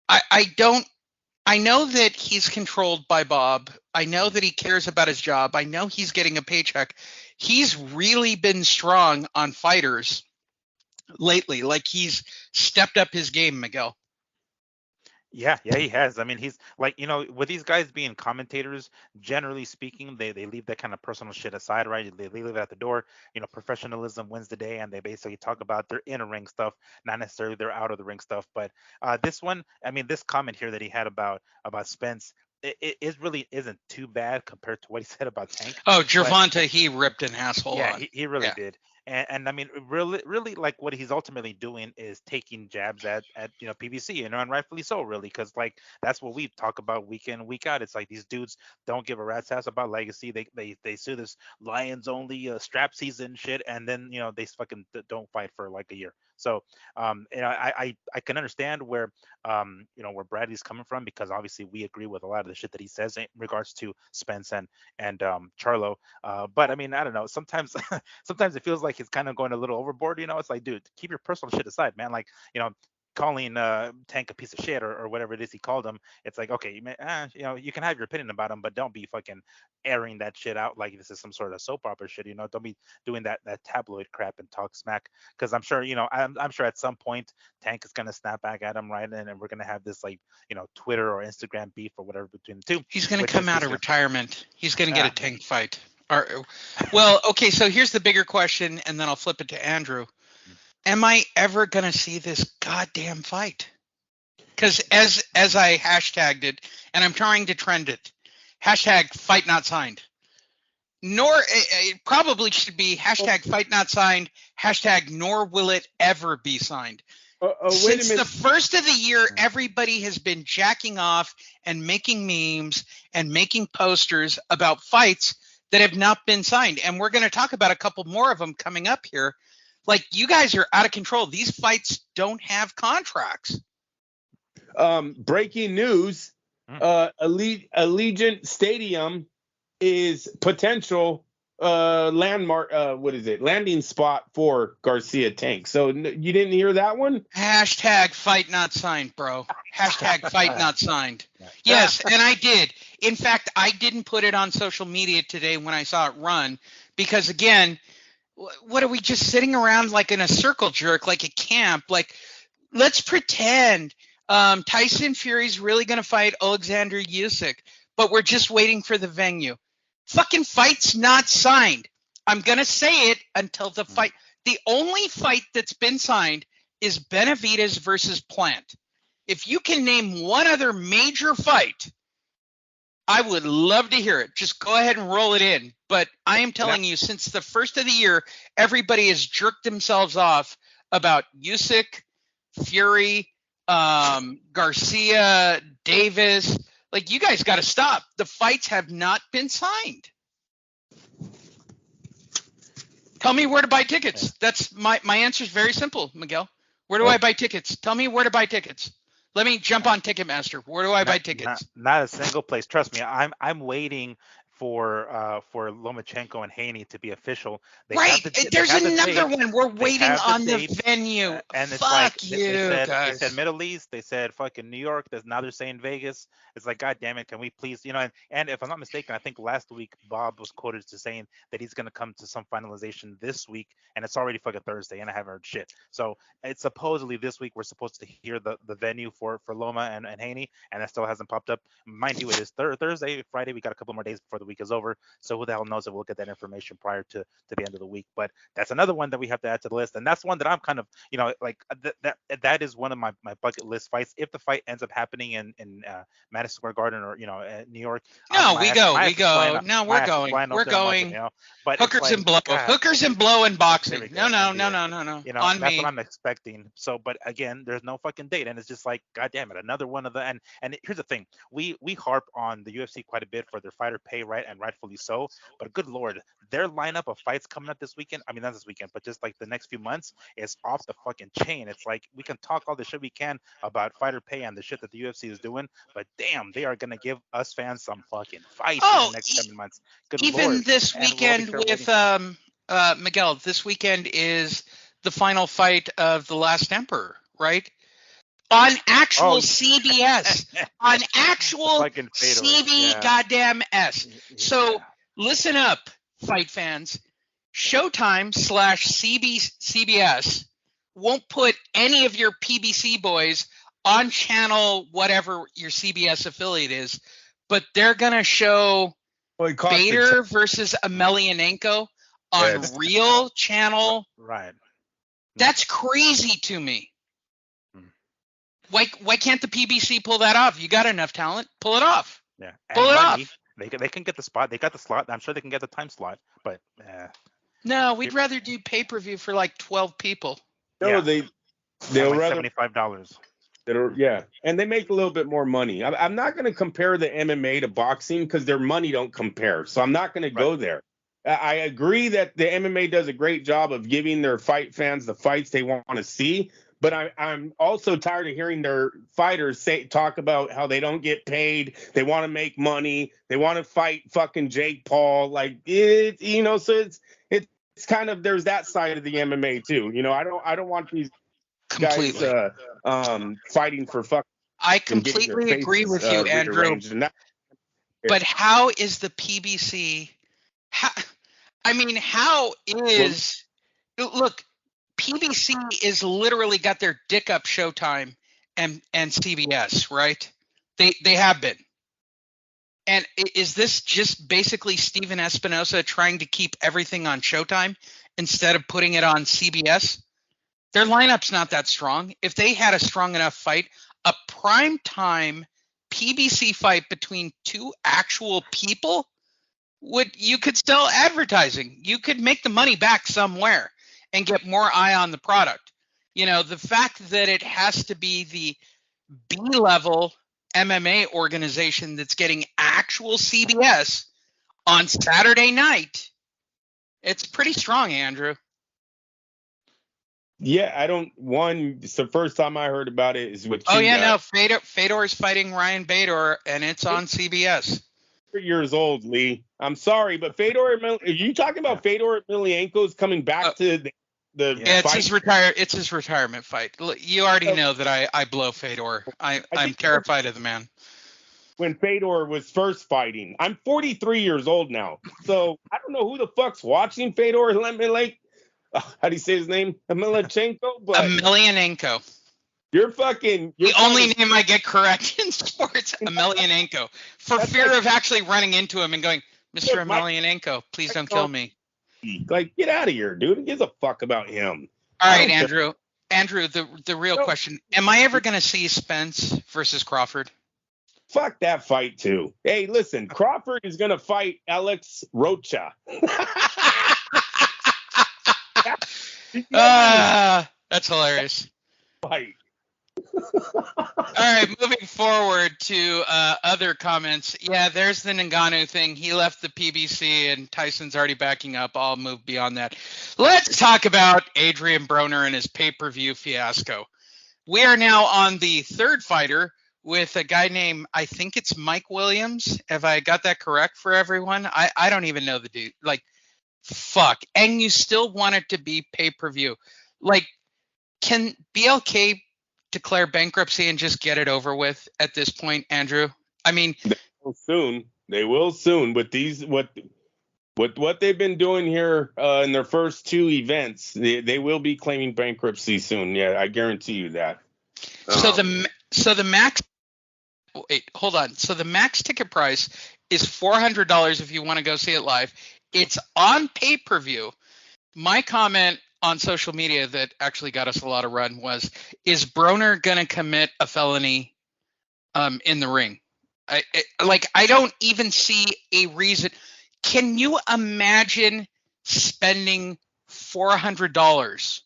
I know that he's controlled by Bob. I know that he cares about his job. I know he's getting a paycheck. He's really been strong on fighters lately. Like, he's stepped up his game, Miguel. Yeah, he has. I mean, he's like, with these guys being commentators, generally speaking, they leave that kind of personal shit aside, right? They leave it at the door. Professionalism wins the day, and they basically talk about their inner ring stuff, not necessarily their out of the ring stuff. But this one, I mean, this comment here that he had about Spence, it really isn't too bad compared to what he said about Tank. Oh, Gervonta, he ripped an asshole Yeah, on. he really did. And I mean, really, like what he's ultimately doing is taking jabs at PBC, and rightfully so, really, because like that's what we talk about week in, week out. It's like these dudes don't give a rat's ass about legacy. They sue this Lions only strap season shit, and then they fucking don't fight for like a year. So I can understand where where Bradley's coming from, because obviously we agree with a lot of the shit that he says in regards to Spence and Charlo. But I mean, I don't know. Sometimes sometimes it feels like he's kind of going a little overboard. It's like, dude, keep your personal shit aside, man. Like, calling Tank a piece of shit or whatever it is he called him. It's like, okay, you can have your opinion about him, but don't be fucking airing that shit out like this is some sort of soap opera shit. Don't be doing that tabloid crap and talk smack, because I'm sure I'm sure at some point Tank is gonna snap back at him, right? And we're gonna have this like Twitter or Instagram beef or whatever between the two. He's gonna come out of retirement. He's gonna get a Tank fight. Well, okay, so here's the bigger question, and then I'll flip it to Andrew. Am I ever going to see this goddamn fight? Because as I hashtagged it, and I'm trying to trend it, hashtag fight not signed. Nor it probably should be hashtag fight not signed, hashtag nor will it ever be signed. Since the first of the year, everybody has been jacking off and making memes and making posters about fights that have not been signed. And we're going to talk about a couple more of them coming up here. Like, you guys are out of control. These fights don't have contracts. Breaking news. Allegiant Stadium is potential landmark. Landing spot for Garcia Tank. So you didn't hear that one? Hashtag fight not signed, bro. Hashtag fight not signed. Yes, and I did. In fact, I didn't put it on social media today when I saw it run, because again, what are we just sitting around like in a circle jerk, like a camp? Like, let's pretend Tyson Fury's really going to fight Alexander Usyk, but we're just waiting for the venue. Fucking fight's not signed. I'm going to say it until the fight. The only fight that's been signed is Benavidez versus Plant. If you can name one other major fight, I would love to hear it. Just go ahead and roll it in. But I am telling you, since the first of the year, everybody has jerked themselves off about Usyk, Fury, Garcia, Davis. Like, you guys got to stop. The fights have not been signed. Tell me where to buy tickets. That's my answer is very simple, Miguel. Where do I buy tickets? Tell me where to buy tickets. Let me jump on Ticketmaster. Where do I buy tickets? Not a single place. Trust me, I'm waiting for Lomachenko and Haney to be official. There's another one. We're waiting on the venue. And it's Fuck like you, guys. They said Middle East. They said fucking New York. Now they're saying Vegas. It's like, God damn it, can we please, and if I'm not mistaken, I think last week Bob was quoted to saying that he's gonna come to some finalization this week, and it's already fucking Thursday, and I haven't heard shit. So it's supposedly this week we're supposed to hear the venue for Loma and Haney, and that still hasn't popped up. Mind you, it is Thursday, Friday. We got a couple more days before the week is over, so who the hell knows if we'll get that information prior to the end of the week. But that's another one that we have to add to the list, and that's one that I'm kind of, like that is one of my bucket list fights. If the fight ends up happening in Madison Square Garden or New York, we're going. But hookers and blow and boxing. No. That's what I'm expecting. So, but again, there's no fucking date, and it's just like, God damn it, another one of the and here's the thing, we harp on the UFC quite a bit for their fighter pay, right, and rightfully so. But good lord, their lineup of fights coming up this weekend, I mean not this weekend, but just like the next few months, is off the fucking chain. It's like, we can talk all the shit we can about fighter pay and the shit that the UFC is doing, but damn, they are gonna give us fans some fucking fights in the next 7 months. Good even lord. This weekend with Miguel, this weekend is the final fight of The Last Emperor, right? On actual CBS. On actual Fucking Fedor, CB yeah. goddamn S. So Yeah. listen up, fight fans. Showtime / CBS won't put any of your PBC boys on channel whatever your CBS affiliate is, but they're gonna show Bader versus Emelianenko on real channel. Right. That's crazy to me. Hmm. Why can't the PBC pull that off? You got enough talent, pull it off. Yeah. Pull it money. off. They can get the spot. They got the slot. I'm sure they can get the time slot. But No, we'd rather do pay-per-view for like 12 people. No, yeah. they'll like rather $75. yeah, and they make a little bit more money. I'm not going to compare the MMA to boxing because their money don't compare. So I'm not going to go there. I agree that the MMA does a great job of giving their fight fans the fights they want to see, but I'm also tired of hearing their fighters talk about how they don't get paid, they want to make money, they want to fight fucking Jake Paul, like it, So it's kind of, there's that side of the MMA too. I don't want these Completely. guys fighting for fucking. I completely agree with you, Andrew. But how is the PBC? How is? Look, PBC is literally got their dick up Showtime and CBS, right? They have been. And is this just basically Steven Espinosa trying to keep everything on Showtime instead of putting it on CBS? Their lineup's not that strong. If they had a strong enough fight, a primetime PBC fight between two actual people, you could sell advertising. You could make the money back somewhere and get more eye on the product. The fact that it has to be the B-level MMA organization that's getting actual CBS on Saturday night, it's pretty strong, Andrew. Yeah, it's the first time I heard about it is with you. Oh, yeah, no, Fedor is fighting Ryan Bader, and it's on CBS. 3 years old, Lee. I'm sorry, but are you talking about Fedor Emelianenko's coming back to the fight? It's his retirement fight. You already know that I blow Fedor. I'm terrified of the man. When Fedor was first fighting. I'm 43 years old now, so I don't know who the fuck's watching Fedor how do you say his name? Emelianenko? Emelianenko. You're the only name I get correct in sports, Emelianenko. For fear of actually running into him and going, Mr. Emelianenko, please don't kill me. Like, get out of here, dude. Who gives a fuck about him? All right, Andrew. Andrew, the real question. Am I ever going to see Spence versus Crawford? Fuck that fight, too. Hey, listen, Crawford is going to fight Alex Rocha. That's hilarious. Fight. All right, moving forward to other comments. Yeah, there's the Ngannou thing. He left the PBC, and Tyson's already backing up. I'll move beyond that. Let's talk about Adrian Broner and his pay-per-view fiasco. We are now on the third fighter with a guy named, I think it's Mike Williams. Have I got that correct for everyone? I don't even know the dude. Like, fuck. And you still want it to be pay-per-view. Like, can BLK declare bankruptcy and just get it over with at this point, Andrew? I mean, they will soon. But what they've been doing here in their first two events, they will be claiming bankruptcy soon. Yeah, I guarantee you that. So the max. Wait, hold on. So the max ticket price is $400 if you want to go see it live. It's on pay-per-view. My comment on social media that actually got us a lot of run was, is Broner going to commit a felony in the ring? I don't even see a reason. Can you imagine spending $400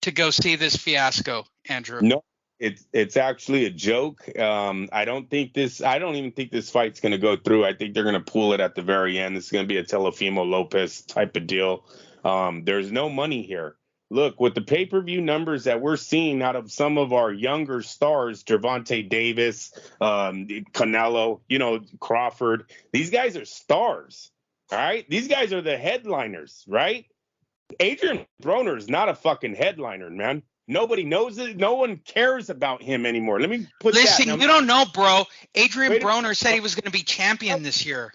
to go see this fiasco, Andrew? No, it's actually a joke. I don't even think this fight's going to go through. I think they're going to pull it at the very end. It's going to be a Teofimo Lopez type of deal. There's no money here. Look, with the pay-per-view numbers that we're seeing out of some of our younger stars, Gervonta Davis, Canelo, Crawford, these guys are stars. All right, these guys are the headliners, right? Adrian Broner is not a fucking headliner, man. Nobody knows it. No one cares about him anymore. Let me put Listen, that. you don't know, bro. Adrian Wait a- Broner said he was going to be champion this year.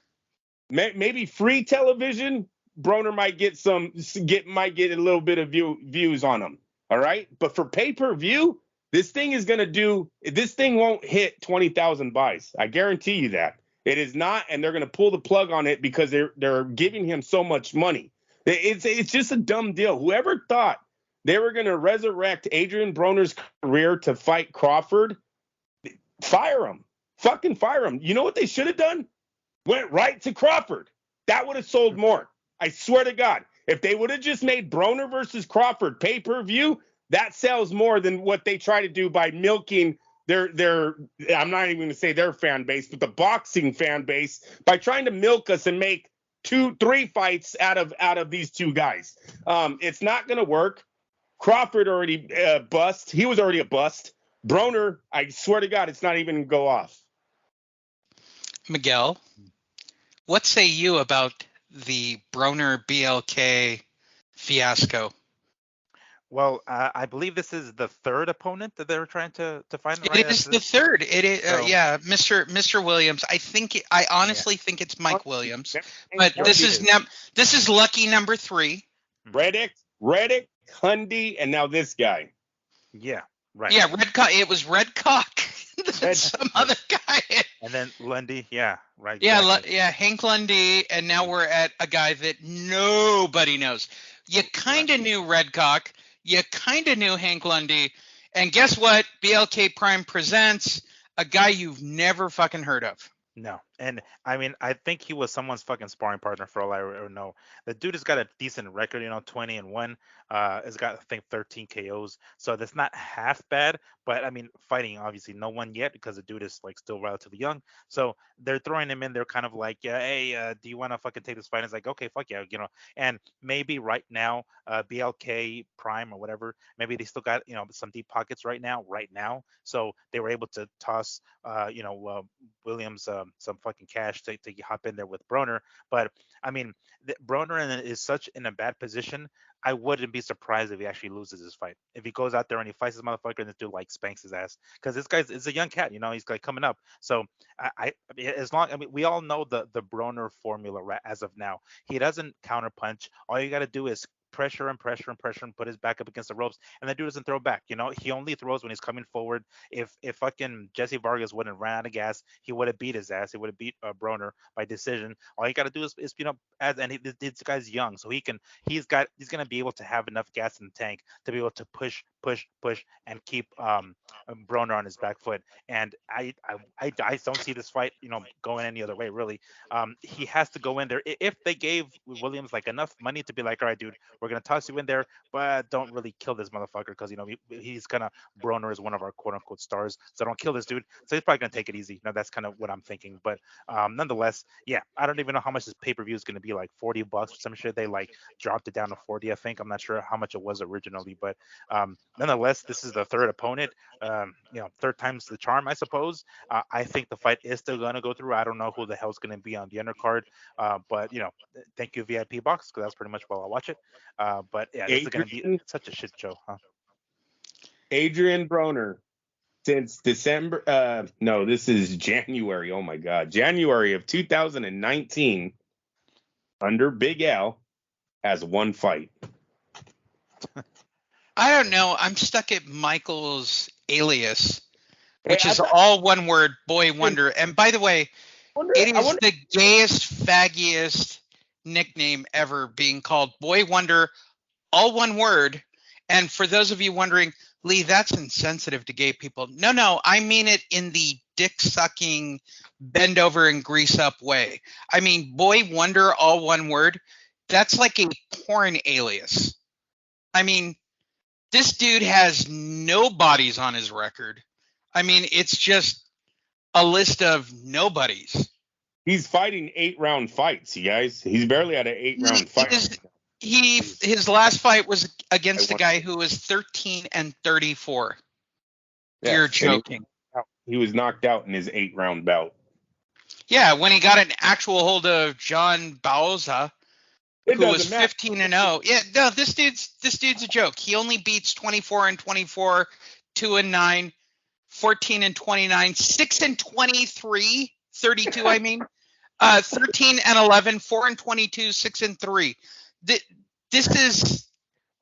Maybe free television, Broner might get a little bit of views on him. All right, but for pay-per-view, this thing won't hit 20,000 buys. I guarantee you that. It is not, and they're going to pull the plug on it because they're giving him so much money. It's just a dumb deal. Whoever thought they were going to resurrect Adrian Broner's career to fight Crawford, fire him. Fucking fire him. You know what they should have done? Went right to Crawford. That would have sold more. I swear to God. If they would have just made Broner versus Crawford pay-per-view, that sells more than what they try to do by milking their I'm not even going to say their fan base, but the boxing fan base by trying to milk us and make 2-3 fights out of these two guys. It's not going to work. Crawford already bust. He was already a bust. Broner, I swear to God, it's not even going to go off. Miguel, what say you about the Broner BLK fiasco? Well, I believe this is the third opponent that they're trying to find. It Right is the third. It is, So- yeah, Mr. Williams. I honestly think it's Mike Williams, but this is lucky number 3. Reddick, Hundy, and now this guy. Yeah, right. Yeah, It was Red Cock. Some other guy. And then Lundy, yeah, right. Yeah, exactly. Hank Lundy, and now we're at a guy that nobody knows. You kind of knew Red Cock. You kind of knew Hank Lundy. And guess what? BLK Prime presents a guy you've never fucking heard of. No, and I mean, I think he was someone's fucking sparring partner for all I know. The dude has got a decent record, 20-1. Has got, I think, 13 KOs, so that's not half bad. But I mean, fighting obviously no one yet because the dude is like still relatively young. So they're throwing him in. They're kind of like, yeah, hey, do you want to fucking take this fight? And it's like, okay, fuck yeah, And maybe right now, BLK Prime or whatever, maybe they still got some deep pockets right now. So they were able to toss, Williams some fucking cash to hop in there with Broner. But I mean, Broner is such in a bad position. I wouldn't be surprised if he actually loses his fight. If he goes out there and he fights this motherfucker and this dude like spanks his ass, because this guy's is a young cat, he's like coming up. So we all know the Broner formula as of now. He doesn't counterpunch. All you got to do is pressure and put his back up against the ropes, and the dude doesn't throw back. He only throws when he's coming forward. If fucking Jesse Vargas wouldn't ran out of gas, he would have beat his ass. He would have beat Broner by decision. All you got to do is this guy's young, so he's gonna be able to have enough gas in the tank to be able to push and keep Broner on his back foot. And I don't see this fight going any other way really. He has to go in there. If they gave Williams like enough money to be like, all right, dude, we're gonna toss you in there, but don't really kill this motherfucker because he's kind of Broner is one of our quote unquote stars, so don't kill this dude. So he's probably gonna take it easy. That's kind of what I'm thinking. But nonetheless, yeah, I don't even know how much this pay-per-view is gonna be, like $40 or some shit. They like dropped it down to 40, I think. I'm not sure how much it was originally, but nonetheless, this is the third opponent. Third time's the charm, I suppose. I think the fight is still gonna go through. I don't know who the hell's gonna be on the undercard, but thank you VIP box, because that's pretty much while I watch it. But yeah, this is gonna be such a shit show, huh? Adrian Broner, since December, no, this is January. Oh my God, January of 2019, under Big L, has one fight. I don't know. I'm stuck at Michael's alias, which is all one word, Boy Wonder. And by the way, it is the gayest, faggiest nickname ever, being called Boy Wonder, all one word. And for those of you wondering, Lee, that's insensitive to gay people. No, I mean it in the dick-sucking, bend over and grease up way. I mean, Boy Wonder, all one word. That's like a porn alias. I mean, this dude has no bodies on his record. I mean, it's just a list of nobodies. He's fighting 8-round fights, you guys. He's barely at an 8-round fight. His last fight was against a guy who was 13-34. Yeah, you're joking. He was knocked out in his 8-round bout. Yeah, when he got an actual hold of John Bauza, who was 15-0. Yeah, no, this dude's a joke. He only beats 24-24, 2-9, 14-29, 6-23, 32. I mean, 13-11, 4-22, 6-3. This is.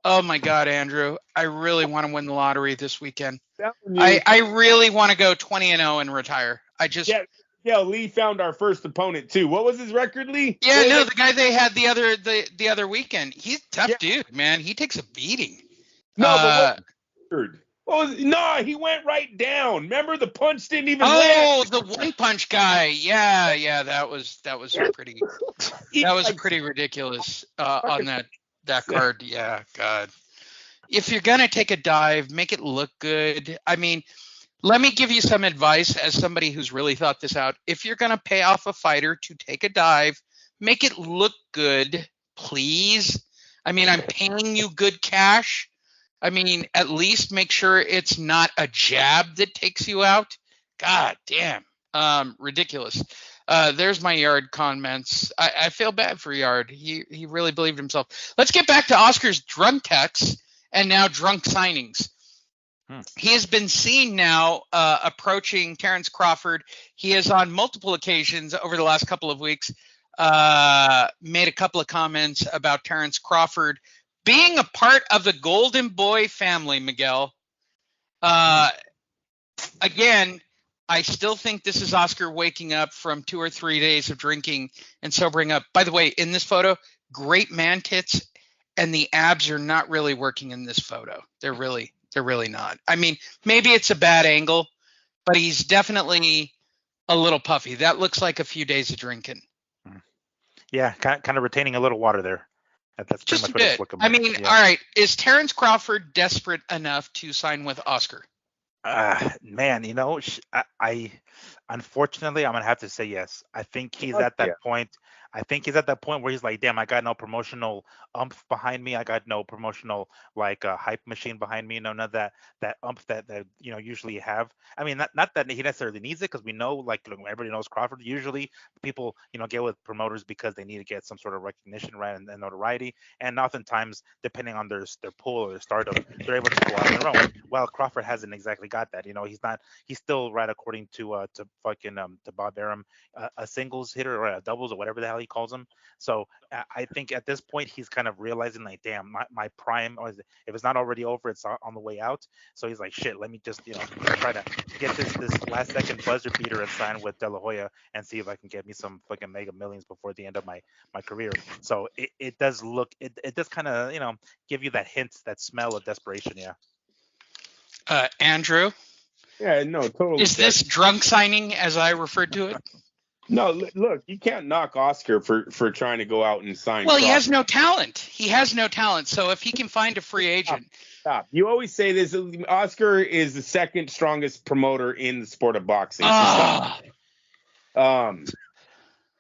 Oh my God, Andrew! I really want to win the lottery this weekend. I really want to go 20-0 and retire. Yeah, Lee found our first opponent too. What was his record, Lee? Yeah, no, the guy they had the other weekend. He's a tough dude, man. He takes a beating. No, but what he went right down. Remember, the punch didn't even land. Oh, the one punch guy. Yeah, that was pretty. That was pretty ridiculous on that card. Yeah, God. If you're gonna take a dive, make it look good. I mean, let me give you some advice as somebody who's really thought this out. If you're going to pay off a fighter to take a dive, make it look good, please. I mean, I'm paying you good cash. I mean, at least make sure it's not a jab that takes you out. God damn. Ridiculous. There's my Yard comments. I feel bad for Yard. He really believed himself. Let's get back to Oscar's drunk texts and now drunk signings. He has been seen now approaching Terence Crawford. He has on multiple occasions over the last couple of weeks made a couple of comments about Terence Crawford being a part of the Golden Boy family, Miguel. Again, I still think this is Oscar waking up from 2 or 3 days of drinking and sobering up. By the way, in this photo, great man tits, and the abs are not really working in this photo. They're really not. I mean, maybe it's a bad angle, but he's definitely a little puffy. That looks like a few days of drinking. Yeah, kind of retaining a little water there. That's just pretty much a bit. what it's looking like. I mean, all right. Is Terence Crawford desperate enough to sign with Oscar? Man, I unfortunately I'm gonna have to say yes. I think he's at that point. I think he's at that point where he's like, damn, I got no promotional umph behind me. I got no promotional hype machine behind me. None of that umph that usually you have. I mean, not that he necessarily needs it, because we know everybody knows Crawford. Usually people get with promoters because they need to get some sort of recognition, right, and notoriety. And oftentimes, depending on their pull or their stardom, they're able to go out on their own. Well, Crawford hasn't exactly got that. He's still, right, according to Bob Arum, a singles hitter or a doubles or whatever the hell he calls him. So I think at this point he's kind of realizing, like, damn, my prime, or if it's not already over, it's on the way out. So he's like, shit, let me just try to get this last second buzzer beater and sign with De La Hoya and see if I can get me some fucking mega millions before the end of my career. So it does look, it does kind of give you that hint, that smell of desperation. Yeah. Andrew. Yeah, no, totally. Is this drunk signing, as I referred to it? No, look, you can't knock Oscar for trying to go out and sign. Well, Crawford. He has no talent. He has no talent. So if he can find a free agent. Stop. You always say this. Oscar is the second strongest promoter in the sport of boxing.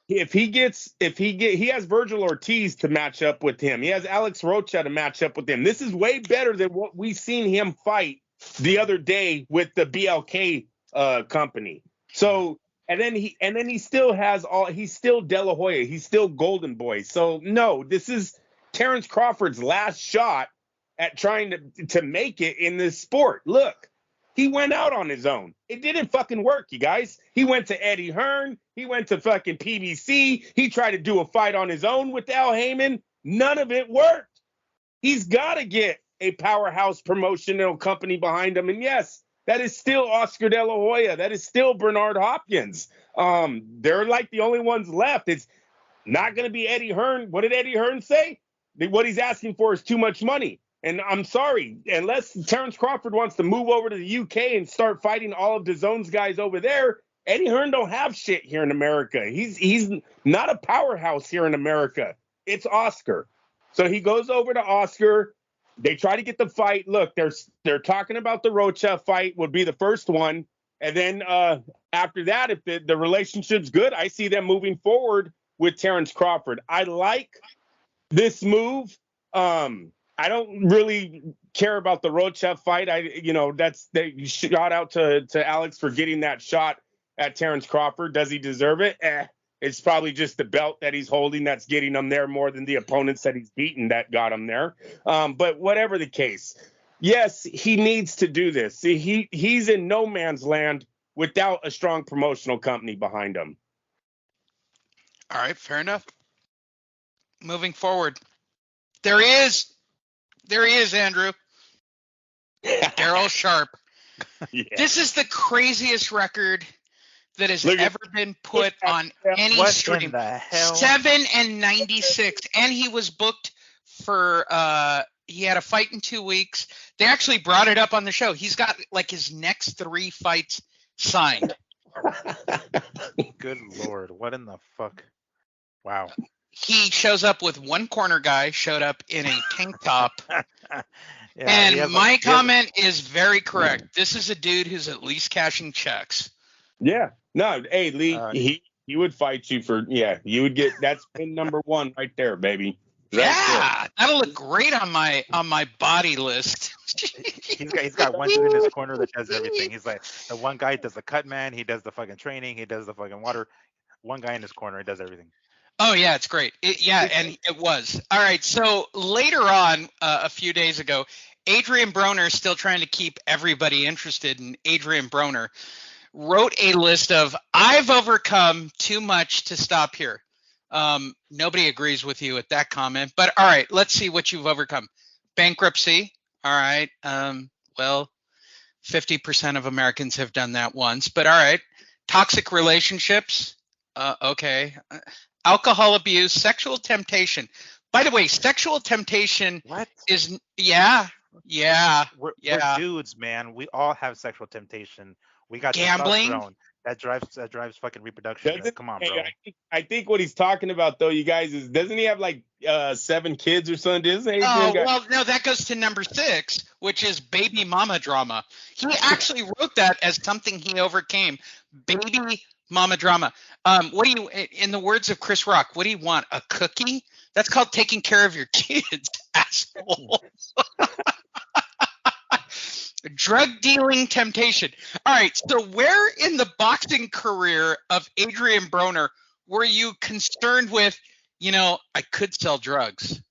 If he has Virgil Ortiz to match up with him. He has Alex Rocha to match up with him. This is way better than what we've seen him fight the other day with the BLK company. So. And then he still has he's still De La Hoya. He's still Golden Boy. So no, this is Terence Crawford's last shot at trying to make it in this sport. Look, he went out on his own. It didn't fucking work, you guys. He went to Eddie Hearn. He went to fucking PBC. He tried to do a fight on his own with Al Heyman. None of it worked. He's got to get a powerhouse promotional company behind him. And yes, that is still Oscar De La Hoya. That is still Bernard Hopkins. They're like the only ones left. It's not going to be Eddie Hearn. What did Eddie Hearn say? What he's asking for is too much money. And I'm sorry, unless Terence Crawford wants to move over to the UK and start fighting all of DAZN's guys over there, Eddie Hearn don't have shit here in America. He's not a powerhouse here in America. It's Oscar. So he goes over to Oscar. They try to get the fight. Look, they're talking about the Rocha fight would be the first one. And then after that, if the relationship's good, I see them moving forward with Terence Crawford. I like this move. I don't really care about the Rocha fight. Shout out to Alex for getting that shot at Terrence Crawford. Does he deserve it? It's probably just the belt that he's holding that's getting him there more than the opponents that he's beaten that got him there. But whatever the case, yes, he needs to do this. See, he's in no man's land without a strong promotional company behind him. All right, fair enough. Moving forward, there he is, Andrew. Daryl Sharp. Yeah. This is the craziest record that has ever been put on any What stream. in the hell? 7-96, and he was booked for. He had a fight in 2 weeks. They actually brought it up on the show. He's got like his next 3 fights signed. Good Lord. What in the fuck? Wow. He shows up with one corner guy, showed up in a tank top. Yeah, And my comment is very correct. This is a dude who's at least cashing checks. Yeah. No, hey, Lee, he would fight you for, you would get, that's pin number 1 right there, baby. That'll look great on my body list. he's got one dude in his corner that does everything. He's like, the one guy does the cut man, he does the fucking training, he does the fucking water. One guy in his corner, he does everything. Oh, yeah, it's great. And it was. All right, so later on, a few days ago, Adrian Broner is still trying to keep everybody interested, and Adrian Broner wrote a list of, I've overcome too much to stop here. Nobody agrees with you at that comment, but all right, let's see what you've overcome. Bankruptcy. All right. Well, 50% of Americans have done that once, but all right. Toxic relationships. Okay. Alcohol abuse, sexual temptation. By the way, sexual temptation is We're dudes, man. We all have sexual temptation. We got gambling. Testosterone. That drives fucking reproduction. Come on, bro. I think what he's talking about, though, you guys, is doesn't he have like 7 kids or something? Well, no, that goes to number 6, which is baby mama drama. He actually wrote that as something he overcame. Baby mama drama. What do you, in the words of Chris Rock, what do you want? A cookie? That's called taking care of your kids, asshole. Drug dealing temptation. All right, so where in the boxing career of Adrian Broner were you concerned with, I could sell drugs?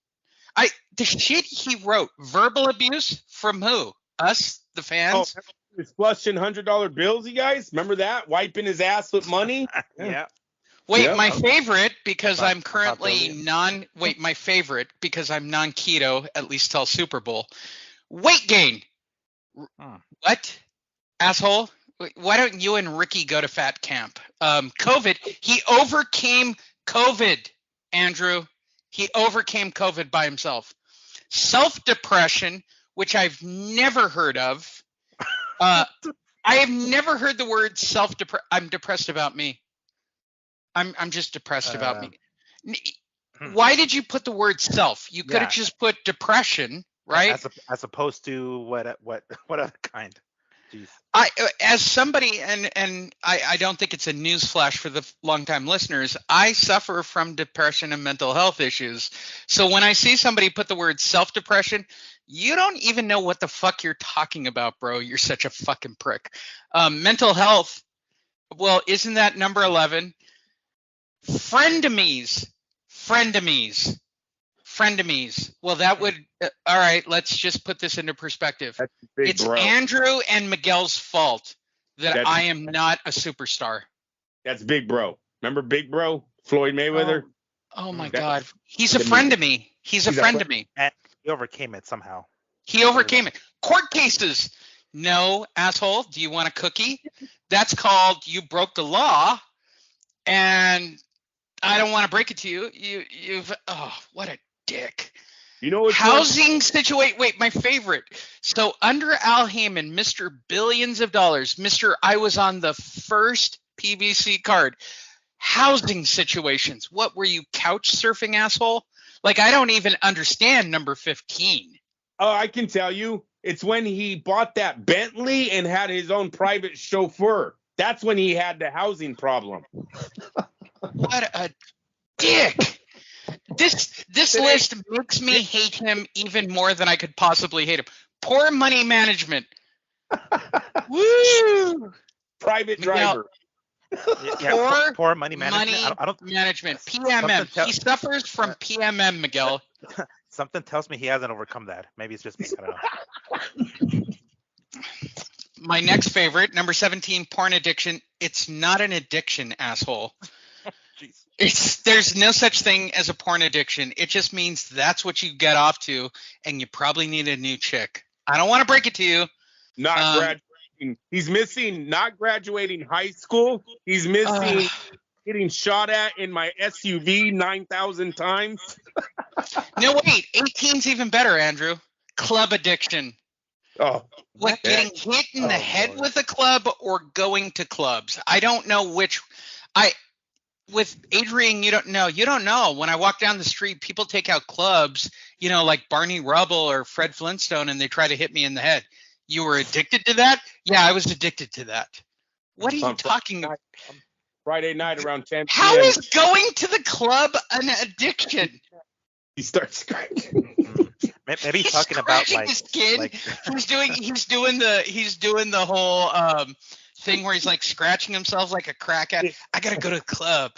The shit he wrote, verbal abuse from who? Us, the fans? Oh, he's flushing $100 bills, you guys? Remember that? Wiping his ass with money? Yeah. Wait, my favorite, because I'm currently my favorite, because I'm non-keto, at least till Super Bowl. Weight gain. What? Asshole? Why don't you and Ricky go to fat camp? COVID. He overcame COVID, Andrew. He overcame COVID by himself. Self-depression, which I've never heard of. I have never heard the word self-depression. I'm depressed about me. I'm just depressed about me. Why did you put the word self? You could have just put depression. Right, as opposed to what other kind? Jeez. As somebody, and I don't think it's a news flash for the longtime listeners. I suffer from depression and mental health issues. So when I see somebody put the word self-depression, you don't even know what the fuck you're talking about, bro. You're such a fucking prick. Mental health. Well, isn't that number 11? Frenemies. Well, that would all right. Let's just put this into perspective. It's bro. Andrew and Miguel's fault that I am not a superstar. That's Big Bro. Remember Big Bro, Floyd Mayweather? Oh my God, he's a friend of me. He's a friend of me. And he overcame it somehow. He overcame it. Court cases. No, asshole. Do you want a cookie? That's called you broke the law, and I don't want to break it to you. You've what a dick. You know what? Housing situation. Wait, my favorite. So under Al Heyman, Mr. Billions of Dollars, Mr. I was on the first PBC card. Housing situations. What were you, couch surfing, asshole? Like, I don't even understand number 15. Oh, I can tell you. It's when he bought that Bentley and had his own private chauffeur. That's when he had the housing problem. What a dick. This list makes me hate him even more than I could possibly hate him. Poor money management. Woo! Private driver. Poor money management. Money I don't. management. Something PMM. He suffers from PMM, Miguel. Something tells me he hasn't overcome that. Maybe it's just me. I don't know. My next favorite, number 17, porn addiction. It's not an addiction, asshole. Jeez. There's no such thing as a porn addiction. It just means that's what you get off to, and you probably need a new chick. I don't want to break it to you. Not graduating. He's missing not graduating high school. He's missing getting shot at in my SUV 9,000 times. No, wait. 18's even better, Andrew. Club addiction. Oh, Like getting hit in the head Lord. with a club or going to clubs. I don't know which. With Adrian, you don't know. When I walk down the street, people take out clubs, like Barney Rubble or Fred Flintstone, and they try to hit me in the head. You were addicted to that? Yeah, I was addicted to that. What are you talking about? Friday night around 10 p.m. How is going to the club an addiction? He starts scratching. Maybe he's talking about like his skin. He's doing the whole thing where he's like scratching himself like a crack at. I gotta go to the club.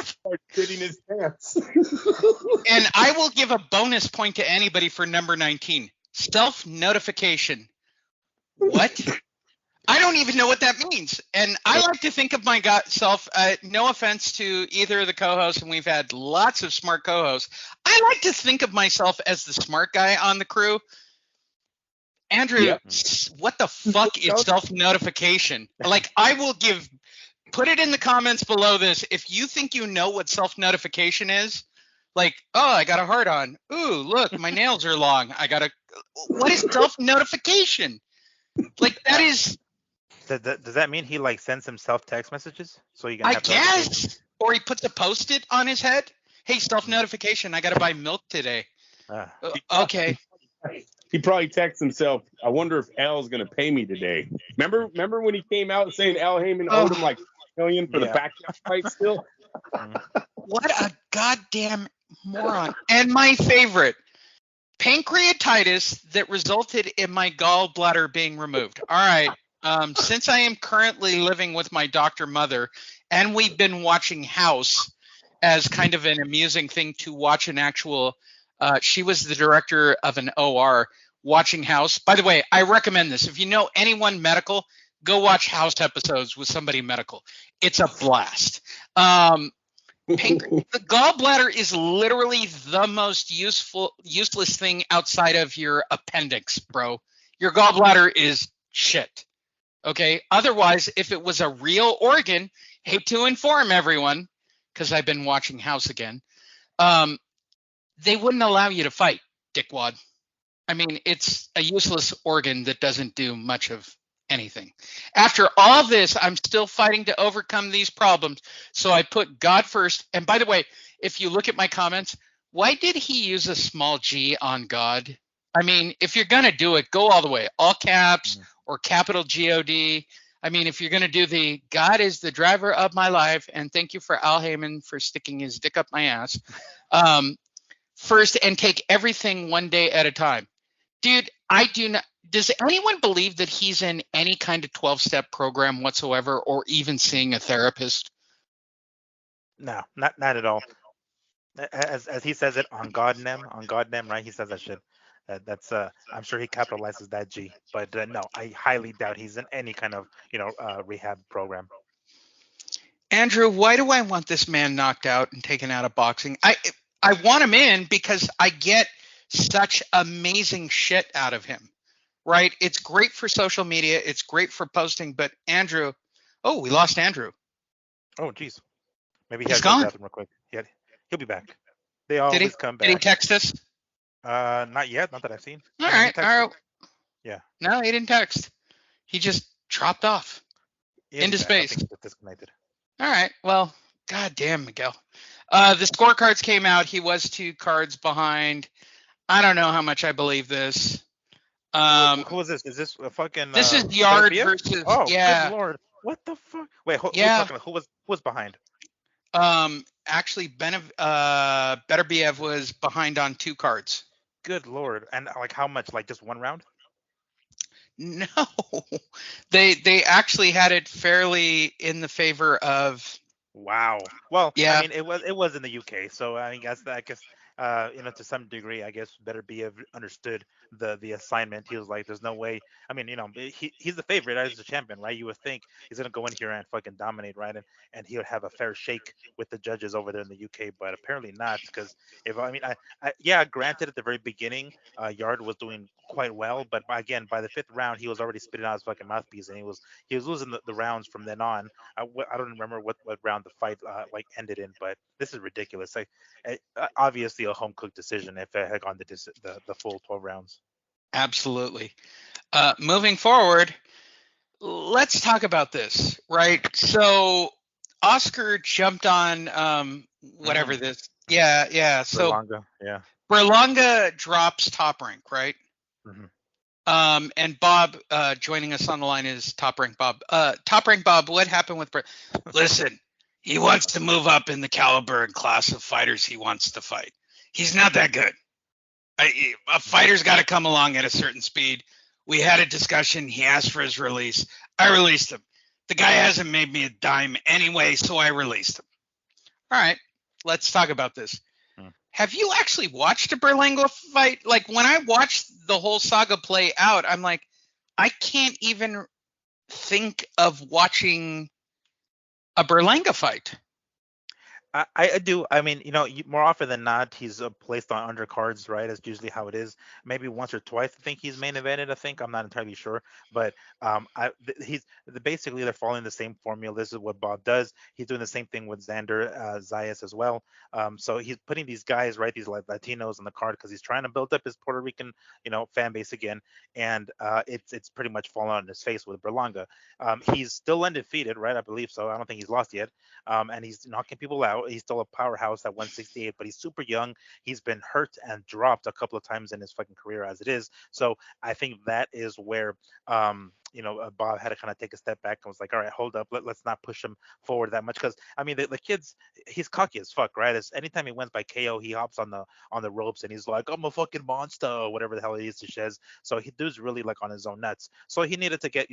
Start shitting his pants. And I will give a bonus point to anybody for number 19. Self-notification. What? I don't even know what that means. And I like to think of myself, no offense to either of the co-hosts, and we've had lots of smart co-hosts. I like to think of myself as the smart guy on the crew. Andrew, What the fuck is self-notification? Like, put it in the comments below this. If you think you know what self-notification is, like, oh, I got a heart on. Ooh, look, my nails are long. What is self-notification? Like, that is... Does that mean he like sends himself text messages so you can? I guess, or he puts a Post-it on his head. Hey, self-notification. I gotta buy milk today. Okay. He probably texts himself. I wonder if Al's gonna pay me today. Remember when he came out saying Al Heyman owed him like $1 million for the Pacquiao fight still? What a goddamn moron! And my favorite, pancreatitis that resulted in my gallbladder being removed. All right. Since I am currently living with my doctor mother, and we've been watching House as kind of an amusing thing to watch an actual, she was the director of an OR watching House. By the way, I recommend this. If you know anyone medical, go watch House episodes with somebody medical. It's a blast. The gallbladder is literally the most useless thing outside of your appendix, bro. Your gallbladder is shit. Okay. Otherwise, if it was a real organ, hate to inform everyone, because I've been watching House again, they wouldn't allow you to fight, dickwad. I mean, it's a useless organ that doesn't do much of anything. After all this, I'm still fighting to overcome these problems. So I put God first. And by the way, if you look at my comments, why did he use a small g on God? I mean, if you're going to do it, go all the way, all caps or capital G-O-D. I mean, if you're going to do the God is the driver of my life, and thank you for Al Heyman for sticking his dick up my ass, first, and take everything one day at a time. Dude, I do not. Does anyone believe that he's in any kind of 12-step program whatsoever, or even seeing a therapist? No, not at all. As he says it on Godnem, right? He says that shit. That's I'm sure he capitalizes that G, but no, I highly doubt he's in any kind of rehab program. Andrew, why do I want this man knocked out and taken out of boxing? I want him in because I get such amazing shit out of him, right? It's great for social media, it's great for posting, but Andrew, we lost Andrew. Oh, geez, maybe he's gone. Real quick. He'll be back. They always come back. Did he text us? Not yet. Not that I've seen. All right. Yeah. No, he didn't text. He just dropped off into space. Disconnected. All right. Well, goddamn, Miguel. The scorecards came out. He was 2 cards behind. I don't know how much I believe this. Who was this? Is this a fucking? This is Yard versus. Oh, yeah. Good Lord. What the fuck? Wait. Who was behind? Actually, Beterbiev was behind on 2 cards. Good Lord. And like how much? Like just one round? No, they actually had it fairly in the favor of. Wow. Well, I Yeah, mean, it was in the UK, so I mean, I guess to some degree, I guess better be understood the assignment. He was like, "There's no way." I mean, he's the favorite as the champion, right? You would think he's gonna go in here and fucking dominate, right? And he would have a fair shake with the judges over there in the UK, but apparently not, because if I mean, yeah, granted, at the very beginning, Yard was doing quite well, but again, by the fifth round, he was already spitting out his fucking mouthpiece, and he was losing the rounds from then on. I don't remember what round the fight like ended in, but this is ridiculous. Obviously a home cooked decision if it had gone the full 12 rounds. absolutely. Moving forward, let's talk about this, right? So Oscar jumped on whatever Mm-hmm. this. Yeah, yeah. So Berlanga, yeah. Berlanga drops Top Rank, right? Hmm. And Bob joining us on the line is Top Rank Bob. Top Rank Bob, what happened with Listen, he wants to move up in the caliber and class of fighters he wants to fight. He's not that good. A fighter's got to come along at a certain speed. We had a discussion. He asked for his release. I released him. The guy hasn't made me a dime anyway, so I released him. All right, let's talk about this. Have you actually watched a Berlanga fight? Like, when I watched the whole saga play out, I'm like, I can't even think of watching a Berlanga fight. I do. I mean, more often than not, he's placed on undercards, right? That's usually how it is. Maybe once or twice, I think he's main evented. I think I'm not entirely sure, but basically they're following the same formula. This is what Bob does. He's doing the same thing with Xander Zayas as well. So he's putting these guys, right, these Latinos on the card because he's trying to build up his Puerto Rican, fan base again, and it's pretty much fallen on his face with Berlanga. He's still undefeated, right? I believe so. I don't think he's lost yet, and he's knocking people out. He's still a powerhouse at 168, but he's super young. He's been hurt and dropped a couple of times in his fucking career as it is. So I think that is where Bob had to kind of take a step back and was like, all right, hold up, let's not push him forward that much, because I mean the kid's he's cocky as fuck, right? Anytime he wins by KO, he hops on the ropes and he's like, I'm a fucking monster, or whatever the hell he is to Shez. So he dude's really like on his own nuts. So he needed to get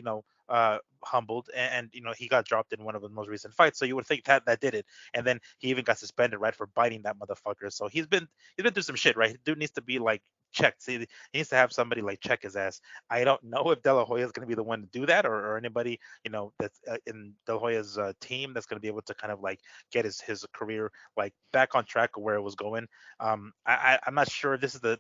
humbled, and he got dropped in one of the most recent fights. So you would think that did it, and then he even got suspended, right, for biting that motherfucker. So he's been through some shit, right? Dude needs to be like checked. See, he needs to have somebody like check his ass. I don't know if De La Hoya is going to be the one to do that, or anybody that's in De La Hoya's team that's going to be able to kind of like get his career like back on track of where it was going. I'm not sure if this is the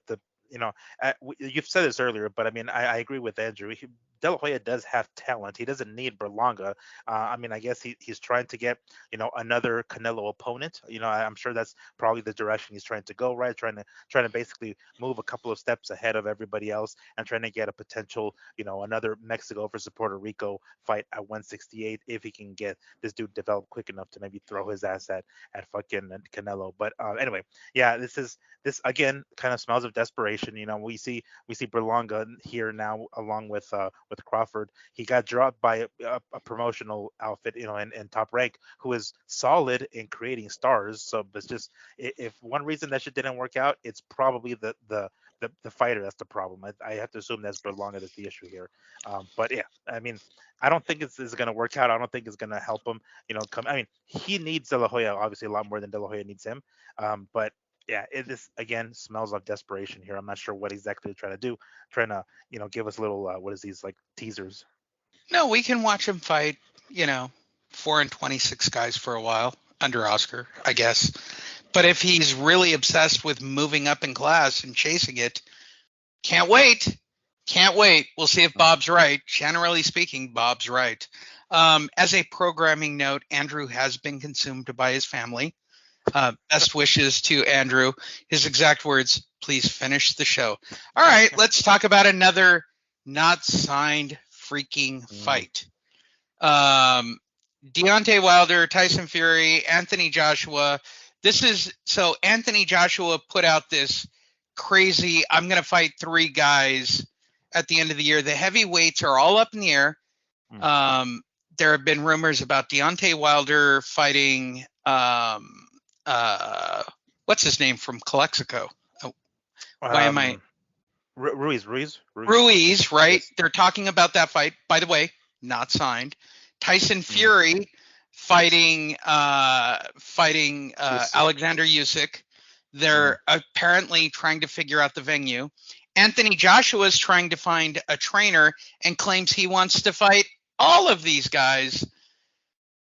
you've said this earlier, but I mean, I agree with Andrew. De La Hoya does have talent. He doesn't need Berlanga. I mean, I guess he's trying to get, another Canelo opponent. I'm sure that's probably the direction he's trying to go, right? Trying to basically move a couple of steps ahead of everybody else and trying to get a potential, another Mexico versus Puerto Rico fight at 168 if he can get this dude developed quick enough to maybe throw his ass at fucking Canelo. But anyway, yeah, this again kind of smells of desperation. We see Berlanga here now along with Crawford. He got dropped by a promotional outfit, in Top Rank, who is solid in creating stars. So it's just, if one reason that shit didn't work out, it's probably the fighter that's the problem. I have to assume that's Berlanga that's the issue here. But yeah, I mean, I don't think it's going to work out. I don't think it's going to help him. I mean, he needs De La Hoya obviously a lot more than De La Hoya needs him. But yeah, this again smells of desperation here. I'm not sure what exactly they're trying to do. Trying to, give us little what is these like teasers. No, we can watch him fight, 4-26 guys for a while under Oscar, I guess. But if he's really obsessed with moving up in class and chasing it, can't wait. Can't wait. We'll see if Bob's right. Generally speaking, Bob's right. As a programming note, Andrew has been consumed by his family. Best wishes to Andrew. His exact words, please finish the show. All right, let's talk about another not signed freaking fight. Deontay Wilder, Tyson Fury, Anthony Joshua. So Anthony Joshua put out this crazy, I'm going to fight 3 guys at the end of the year. The heavyweights are all up in the air. There have been rumors about Deontay Wilder fighting what's his name from Calexico? Why am I? Ruiz, right? Yes. They're talking about that fight. By the way, not signed. Tyson Mm-hmm. Fury fighting Usyk. Alexander Usyk. They're apparently trying to figure out the venue. Anthony Joshua is trying to find a trainer and claims he wants to fight all of these guys.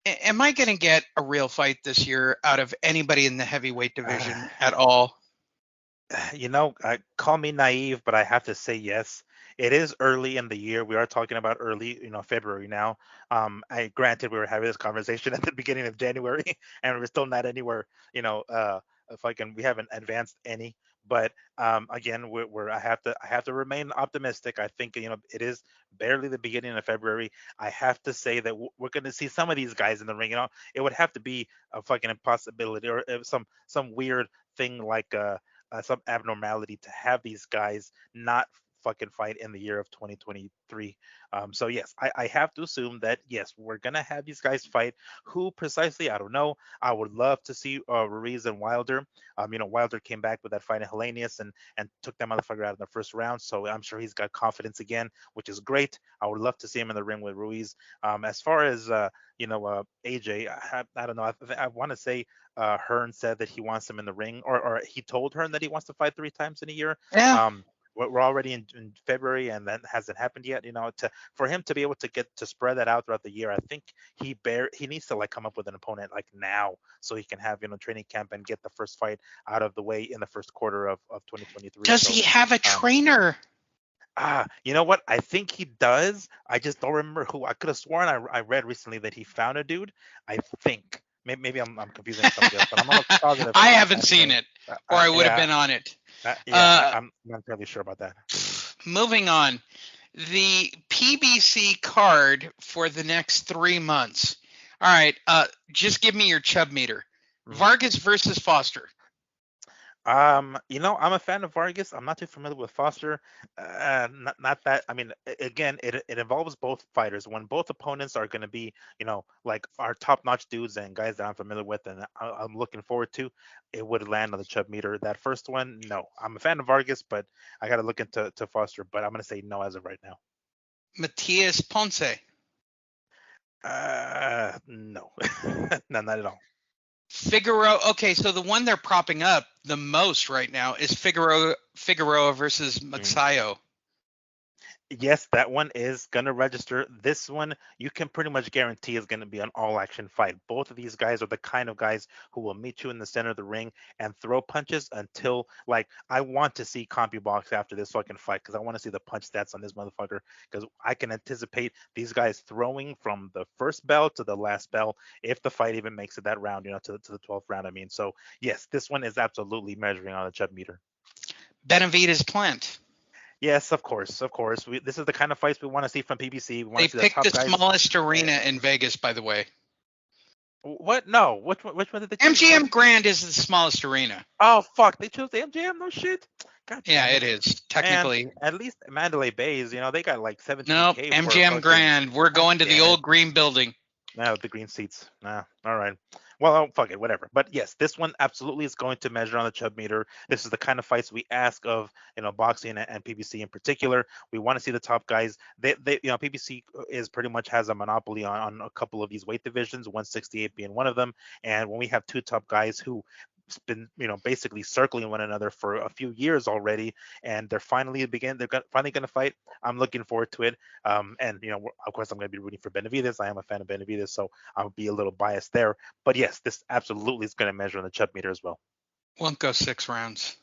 Am I going to get a real fight this year out of anybody in the heavyweight division at all? Call me naive, but I have to say yes. It is early in the year. We are talking about early, February now. I granted we were having this conversation at the beginning of January, and we're still not anywhere. We haven't advanced any. But again, I have to remain optimistic. I think it is barely the beginning of February. I have to say that we're going to see some of these guys in the ring. It would have to be a fucking impossibility or some weird thing like some abnormality to have these guys not fucking fight in the year of 2023. So yes, I have to assume that yes, we're gonna have these guys fight. Who precisely, I don't know. I would love to see Ruiz and Wilder. Wilder came back with that fight in Hellenius and took that motherfucker out in the first round. So I'm sure he's got confidence again, which is great. I would love to see him in the ring with Ruiz. As far as AJ, I don't know. I want to say Hearn said that he wants him in the ring, or he told Hearn that he wants to fight 3 times in a year. Yeah. We're already in February, and that hasn't happened yet. For him to be able to get to spread that out throughout the year, I think he needs to come up with an opponent now, so he can have training camp and get the first fight out of the way in the first quarter of 2023. Does he have a trainer? You know what? I think he does. I just don't remember who. I could have sworn I read recently that he found a dude. I think. Maybe I'm confusing somebody else, but I'm almost positive. I haven't seen it, or I would have been on it. I'm not really sure about that. Moving on, the PBC card for the next 3 months. All right, just give me your chub meter. Vargas versus Foster. I'm a fan of Vargas. I'm not too familiar with Foster. Not that. I mean, again, it involves both fighters. When both opponents are going to be, our top-notch dudes and guys that I'm familiar with and I'm looking forward to, it would land on the chub meter. That first one, no. I'm a fan of Vargas, but I got to look into Foster. But I'm going to say no as of right now. Matias Ponce. No, no, not at all. Figueroa. Okay, so the one they're propping up the most right now is Figueroa versus Magsayo. Yes, that one is going to register. This one, you can pretty much guarantee is going to be an all-action fight. Both of these guys are the kind of guys who will meet you in the center of the ring and throw punches until, I want to see CompuBox after this fucking fight because I want to see the punch stats on this motherfucker because I can anticipate these guys throwing from the first bell to the last bell if the fight even makes it that round, to the 12th round. I mean, so yes, this one is absolutely measuring on the chub meter. Benavidez Plant. Yes, of course. This is the kind of fights we want to see from PBC. They picked the smallest arena in Vegas, by the way. What? No. Which one did they choose? MGM Grand is the smallest arena. Oh, fuck. They chose the MGM? No shit. God damn it is. Technically. And at least Mandalay Bays, they got like 17K. No, MGM Grand. We're going to the old green building. No, the green seats. Nah. All right. Well, fuck it, whatever. But yes, this one absolutely is going to measure on the chub meter. This is the kind of fights we ask of, boxing and PBC in particular. We want to see the top guys. They PBC is pretty much has a monopoly on a couple of these weight divisions, 168 being one of them. And when we have 2 top guys who been basically circling one another for a few years already, and they're finally going to fight. I'm looking forward to it. And of course I'm going to be rooting for Benavidez. I am a fan of Benavidez, so I'll be a little biased there. But yes, this absolutely is going to measure on the chub meter as well. Won't go 6 rounds.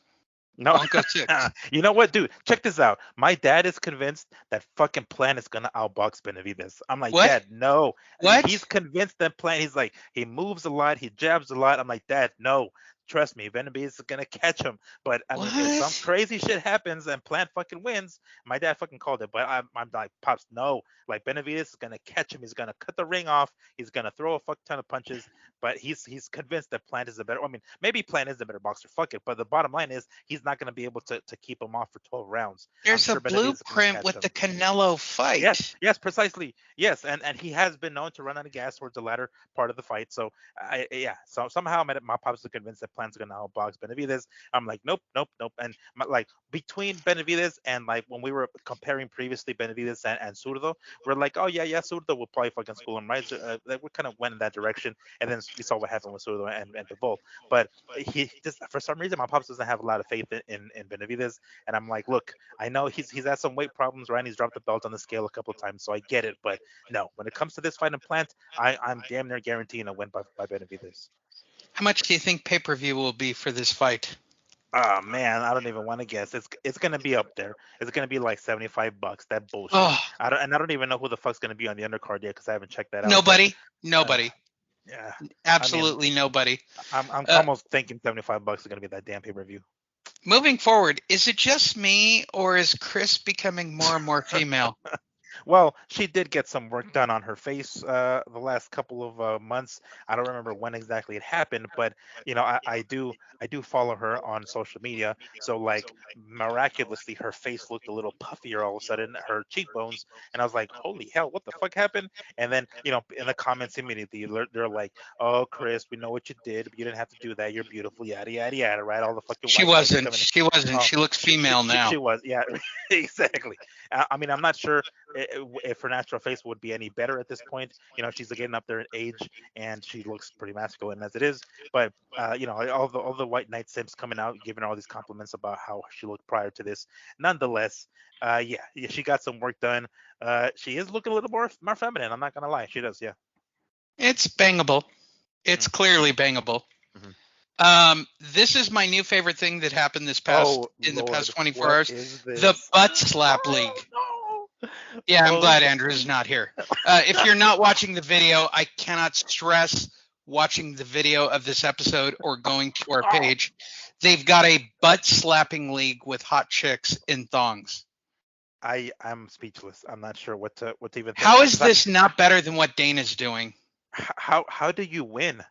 No, won't go 6. You know what, dude? Check this out. My dad is convinced that fucking Plant is gonna outbox Benavidez. I'm like, what? Dad, no. What? He's convinced that Plant. He's like, he moves a lot, he jabs a lot. I'm like, Dad, no. Trust me, Benavidez is gonna catch him. But I mean, if some crazy shit happens and Plant fucking wins, my dad fucking called it. But I'm like, Pops, no. Like Benavidez is gonna catch him. He's gonna cut the ring off. He's gonna throw a fuck ton of punches. But he's convinced that Plant is a better. I mean, maybe Plant is a better boxer. Fuck it. But the bottom line is he's not gonna be able to keep him off for 12 rounds. There's a blueprint with the Canelo fight. Yes, precisely. Yes, and he has been known to run out of gas towards the latter part of the fight. So so somehow my pops is convinced that Plant's gonna outbox Benavidez. I'm like, nope, nope, nope. And like between Benavidez and like when we were comparing previously Benavidez and Zurdo, we're like, oh yeah, Zurdo will probably fucking school him, right? So, like, we kind of went in that direction, and then we saw what happened with Zurdo and Bivol. But he just for some reason my pops doesn't have a lot of faith in Benavidez, and I'm like, look, I know he's had some weight problems, right? He's dropped the belt on the scale a couple of times, so I get it. But no, when it comes to this fight in Plant, I'm damn near guaranteeing a win by Benavidez. How much do you think pay-per-view will be for this fight? Oh man, I don't even want to guess. It's gonna be up there. It's gonna be like $75. That bullshit. Oh, I don't even know who the fuck's gonna be on the undercard yet because I haven't checked that out. nobody. But, Nobody. Yeah. Absolutely nobody. I'm almost thinking $75 is gonna be that damn pay-per-view. Moving forward, is it just me or is Chris becoming more and more female? Well, she did get some work done on her face the last couple of months. I don't remember when exactly it happened, but I do follow her on social media. So like miraculously, her face looked a little puffier all of a sudden, her cheekbones, and I was like, holy hell, what the fuck happened? And then in the comments immediately, they're like, oh Chris, we know what you did, but you didn't have to do that. You're beautiful, yada yada yada, right? All the fucking. She white guys wasn't. coming in. She wasn't. Oh, She looks female now. She was, yeah, exactly. I mean, I'm not sure if her natural face would be any better at this point. She's getting up there in age, and she looks pretty masculine as it is. But all the white knight simps coming out, giving her all these compliments about how she looked prior to this. Nonetheless, yeah, she got some work done. She is looking a little more feminine. I'm not gonna lie, she does. Yeah. It's bangable. It's clearly bangable. This is my new favorite thing that happened the past 24 hours. The butt slap league. No. Yeah, I'm glad Andrew is not here. If you're not watching the video, I cannot stress watching the video of this episode or going to our page. They've got a butt slapping league with hot chicks in thongs. I'm speechless. I'm not sure what to even think. How is this not better than what Dana's doing? How do you win?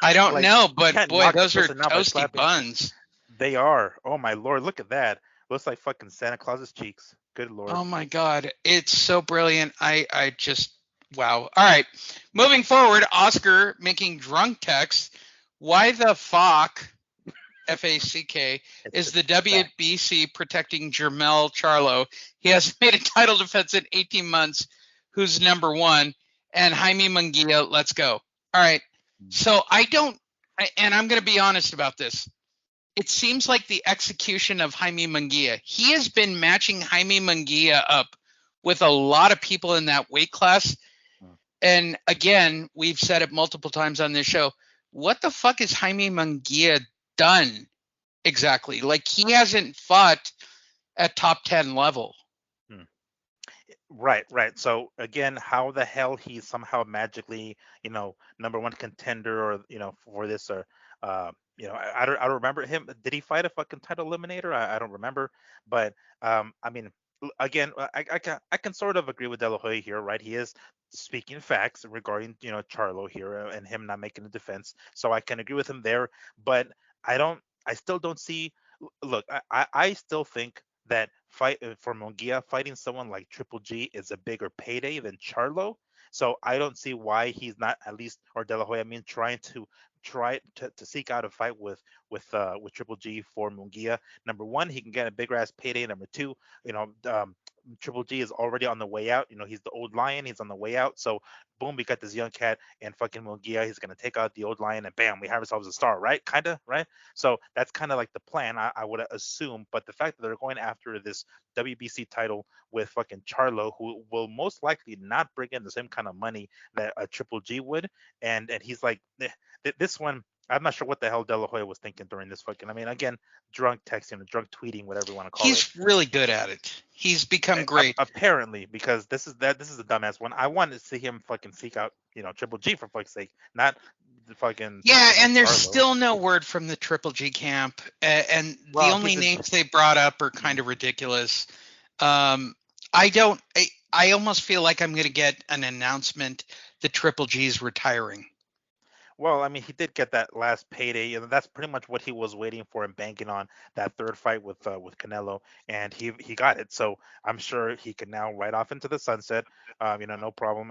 I don't Like, know, but boy, those are person out by toasty slapping. buns. They are. Oh my lord, look at that. Looks like fucking Santa Claus's cheeks. Good lord. Oh my God, it's so brilliant. I just wow. All right, moving forward, Oscar making drunk texts. Why the fuck, FACK, is the WBC protecting Jermell Charlo? He hasn't made a title defense in 18 months. Who's number one? And Jaime Munguia, let's go. All right. So and I'm going to be honest about this. It seems like the execution of Jaime Munguia, he has been matching Jaime Munguia up with a lot of people in that weight class. And again, we've said it multiple times on this show. What the fuck has Jaime Munguia done exactly? Like, he hasn't fought at top 10 level. Right. So again, how the hell he's somehow magically, number one contender, or for this, or I don't remember him. Did he fight a fucking title eliminator? I don't remember. But I mean, again, I can sort of agree with De La Hoya here, right? He is speaking facts regarding Charlo here and him not making a defense, so I can agree with him there. But I still don't see. Look, I still think that fight for Munguia, fighting someone like Triple G is a bigger payday than Charlo. So I don't see why he's not, at least, or De La Hoya, trying to seek out a fight with Triple G for Munguia. Number one, he can get a bigger ass payday. Number two, Triple G is already on the way out. He's the old lion. He's on the way out. So boom, we got this young cat and fucking Munguia. He's gonna take out the old lion, and bam, we have ourselves a star, right? Kinda, right? So that's kind of like the plan, I would assume. But the fact that they're going after this WBC title with fucking Charlo, who will most likely not bring in the same kind of money that a Triple G would, and he's like, this one, I'm not sure what the hell De La Hoya was thinking during this fucking. Again, drunk texting, drunk tweeting, whatever you want to call it. He's really good at it. He's become great. Apparently, because this is a dumbass one. I wanted to see him fucking seek out, Triple G, for fuck's sake, not the fucking. Yeah, and there's Charlo. Still no word from the Triple G camp, and the only names they brought up are kind of ridiculous. I almost feel like I'm going to get an announcement that Triple G's retiring. Well, I mean, he did get that last payday, and that's pretty much what he was waiting for and banking on, that third fight with Canelo, and he got it. So I'm sure he can now ride off into the sunset. No problem.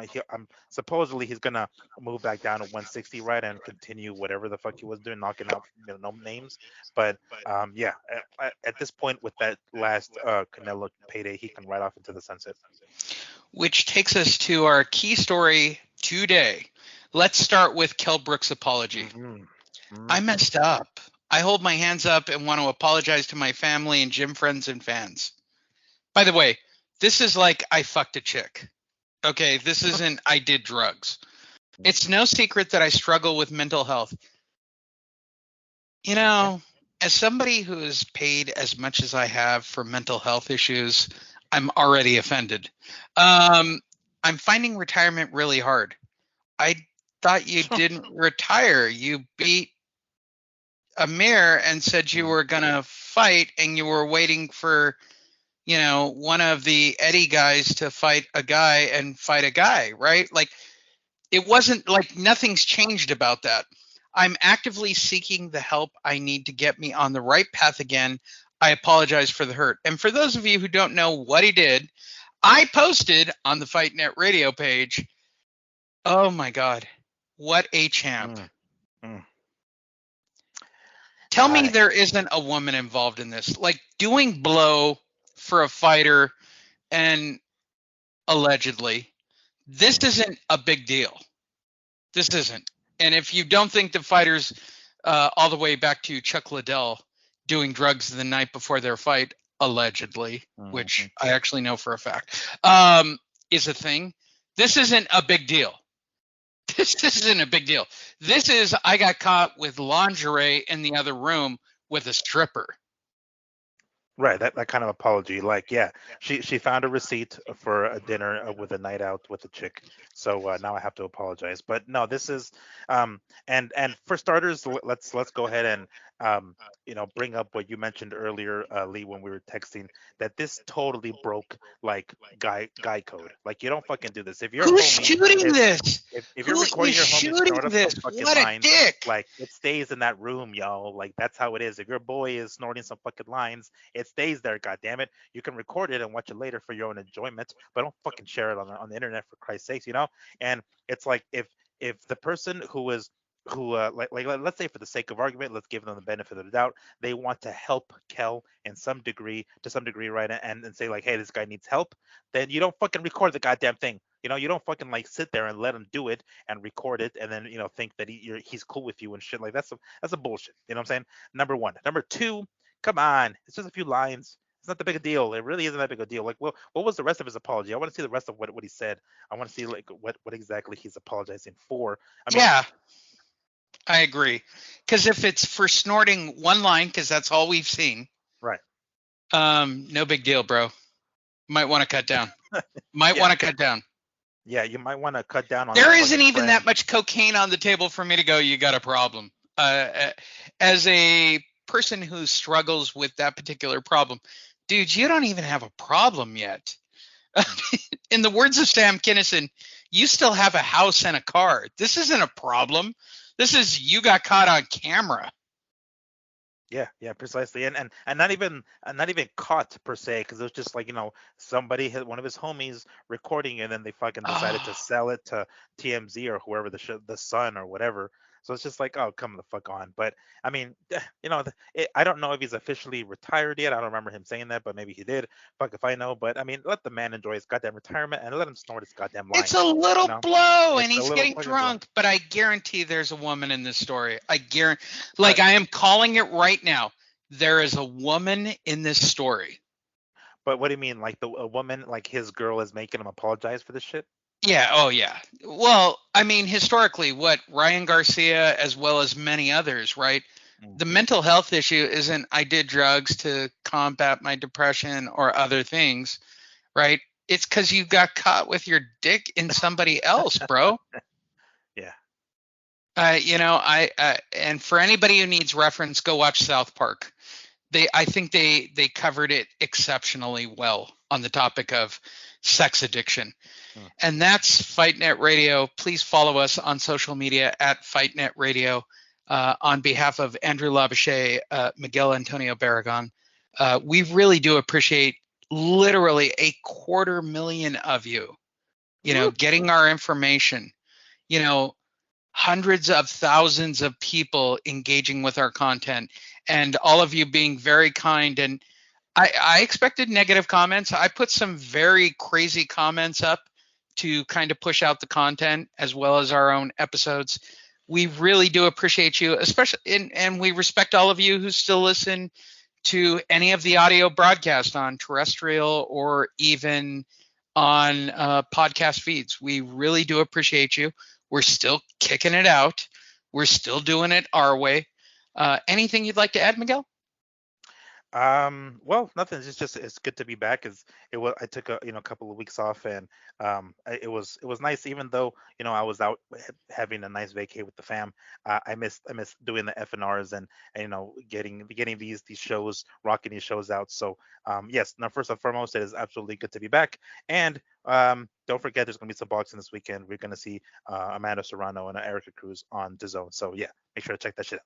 Supposedly he's gonna move back down to 160, right, and continue whatever the fuck he was doing, knocking out no names. But yeah, at this point with that last Canelo payday, he can ride off into the sunset. Which takes us to our key story today. Let's start with Kell Brook's apology. I messed up. I hold my hands up and want to apologize to my family and gym friends and fans. By the way, this is like I fucked a chick. Okay, this isn't I did drugs. It's no secret that I struggle with mental health. You know, as somebody who is paid as much as I have for mental health issues, I'm already offended. I'm finding retirement really hard. I thought you didn't retire. You beat Amir and said you were going to fight and you were waiting for, one of the Eddie guys to fight a guy, right? Like, it wasn't like nothing's changed about that. I'm actively seeking the help I need to get me on the right path again. I apologize for the hurt. And for those of you who don't know what he did, I posted on the Fight Net Radio page. Oh my God, what a champ. Tell me there isn't a woman involved in this. Like, doing blow for a fighter and allegedly, this isn't a big deal. This isn't. And if you don't think the fighters all the way back to Chuck Liddell doing drugs the night before their fight, allegedly, which I actually know for a fact, is a thing, this isn't a big deal. This isn't a big deal. This is, I got caught with lingerie in the other room with a stripper. Right, that kind of apology. Like, yeah, she found a receipt for a dinner with a night out with a chick. So now I have to apologize. But no, this is and for starters, let's go ahead and bring up what you mentioned earlier, Lee, when we were texting, that this totally broke like guy code. Like, you don't fucking do this. If you're Who's shooting this? If you're recording your homie snort up some fucking what a lines, dick. like, it stays in that room, yo. Like, that's how it is. If your boy is snorting some fucking lines, it stays there. God damn it. You can record it and watch it later for your own enjoyment, but don't fucking share it on the internet, for Christ's sakes, And it's like, if the person like let's say, for the sake of argument, let's give them the benefit of the doubt, they want to help Kell to some degree, right, and say like, hey, this guy needs help, then you don't fucking record the goddamn thing. You don't fucking like sit there and let him do it and record it and then think that he's cool with you and shit. Like, that's a bullshit. You know what I'm saying? Number one. Number two, come on, it's just a few lines. It's not that big a deal. It really isn't that big a deal. Like, well, what was the rest of his apology? I want to see the rest of what he said. I want to see like what exactly he's apologizing for. Yeah, I agree. Because if it's for snorting one line, because that's all we've seen, right? No big deal, bro. Might want to cut down. Want to cut down. Yeah, you might want to cut down on. There isn't even that much cocaine on the table for me to go, you got a problem. As a person who struggles with that particular problem, dude, you don't even have a problem yet. In the words of Sam Kinison, you still have a house and a car. This isn't a problem. This is, you got caught on camera. Yeah, precisely, and not even caught per se, because it was just like, somebody had one of his homies recording it, and then they fucking decided to sell it to TMZ or whoever, the Sun or whatever. So it's just like, oh, come the fuck on. But I mean, I don't know if he's officially retired yet. I don't remember him saying that, but maybe he did. Fuck if I know. But I mean, let the man enjoy his goddamn retirement and let him snort his goddamn line. It's a little blow, and he's getting drunk. But I guarantee there's a woman in this story. I guarantee, like, I am calling it right now. There is a woman in this story. But what do you mean? Like, a woman, like his girl, is making him apologize for this shit? Yeah. Oh, yeah. Well, I mean, historically, Ryan Garcia, as well as many others, right? The mental health issue isn't I did drugs to combat my depression or other things, right? It's because you got caught with your dick in somebody else, bro. Yeah. And for anybody who needs reference, go watch South Park. I think they covered it exceptionally well on the topic of sex addiction. Hmm. And that's FightNet Radio. Please follow us on social media at FightNet Radio. On behalf of Andrew Labouche, Miguel Antonio Barragan, we really do appreciate literally 250,000 of you, getting our information, hundreds of thousands of people engaging with our content, and all of you being very kind. And I expected negative comments. I put some very crazy comments up to kind of push out the content as well as our own episodes. We really do appreciate you, especially, and we respect all of you who still listen to any of the audio broadcast on terrestrial or even on podcast feeds. We really do appreciate you. We're still kicking it out. We're still doing it our way. Anything you'd like to add, Miguel? Well, nothing. It's good to be back. I took a couple of weeks off, and it was nice. Even though I was out having a nice vacay with the fam, I missed doing the FNRs and getting these shows, rocking these shows out. So yes, now first and foremost, it is absolutely good to be back. And don't forget, there's gonna be some boxing this weekend. We're gonna see Amanda Serrano and Erica Cruz on DAZN. So yeah, make sure to check that shit out.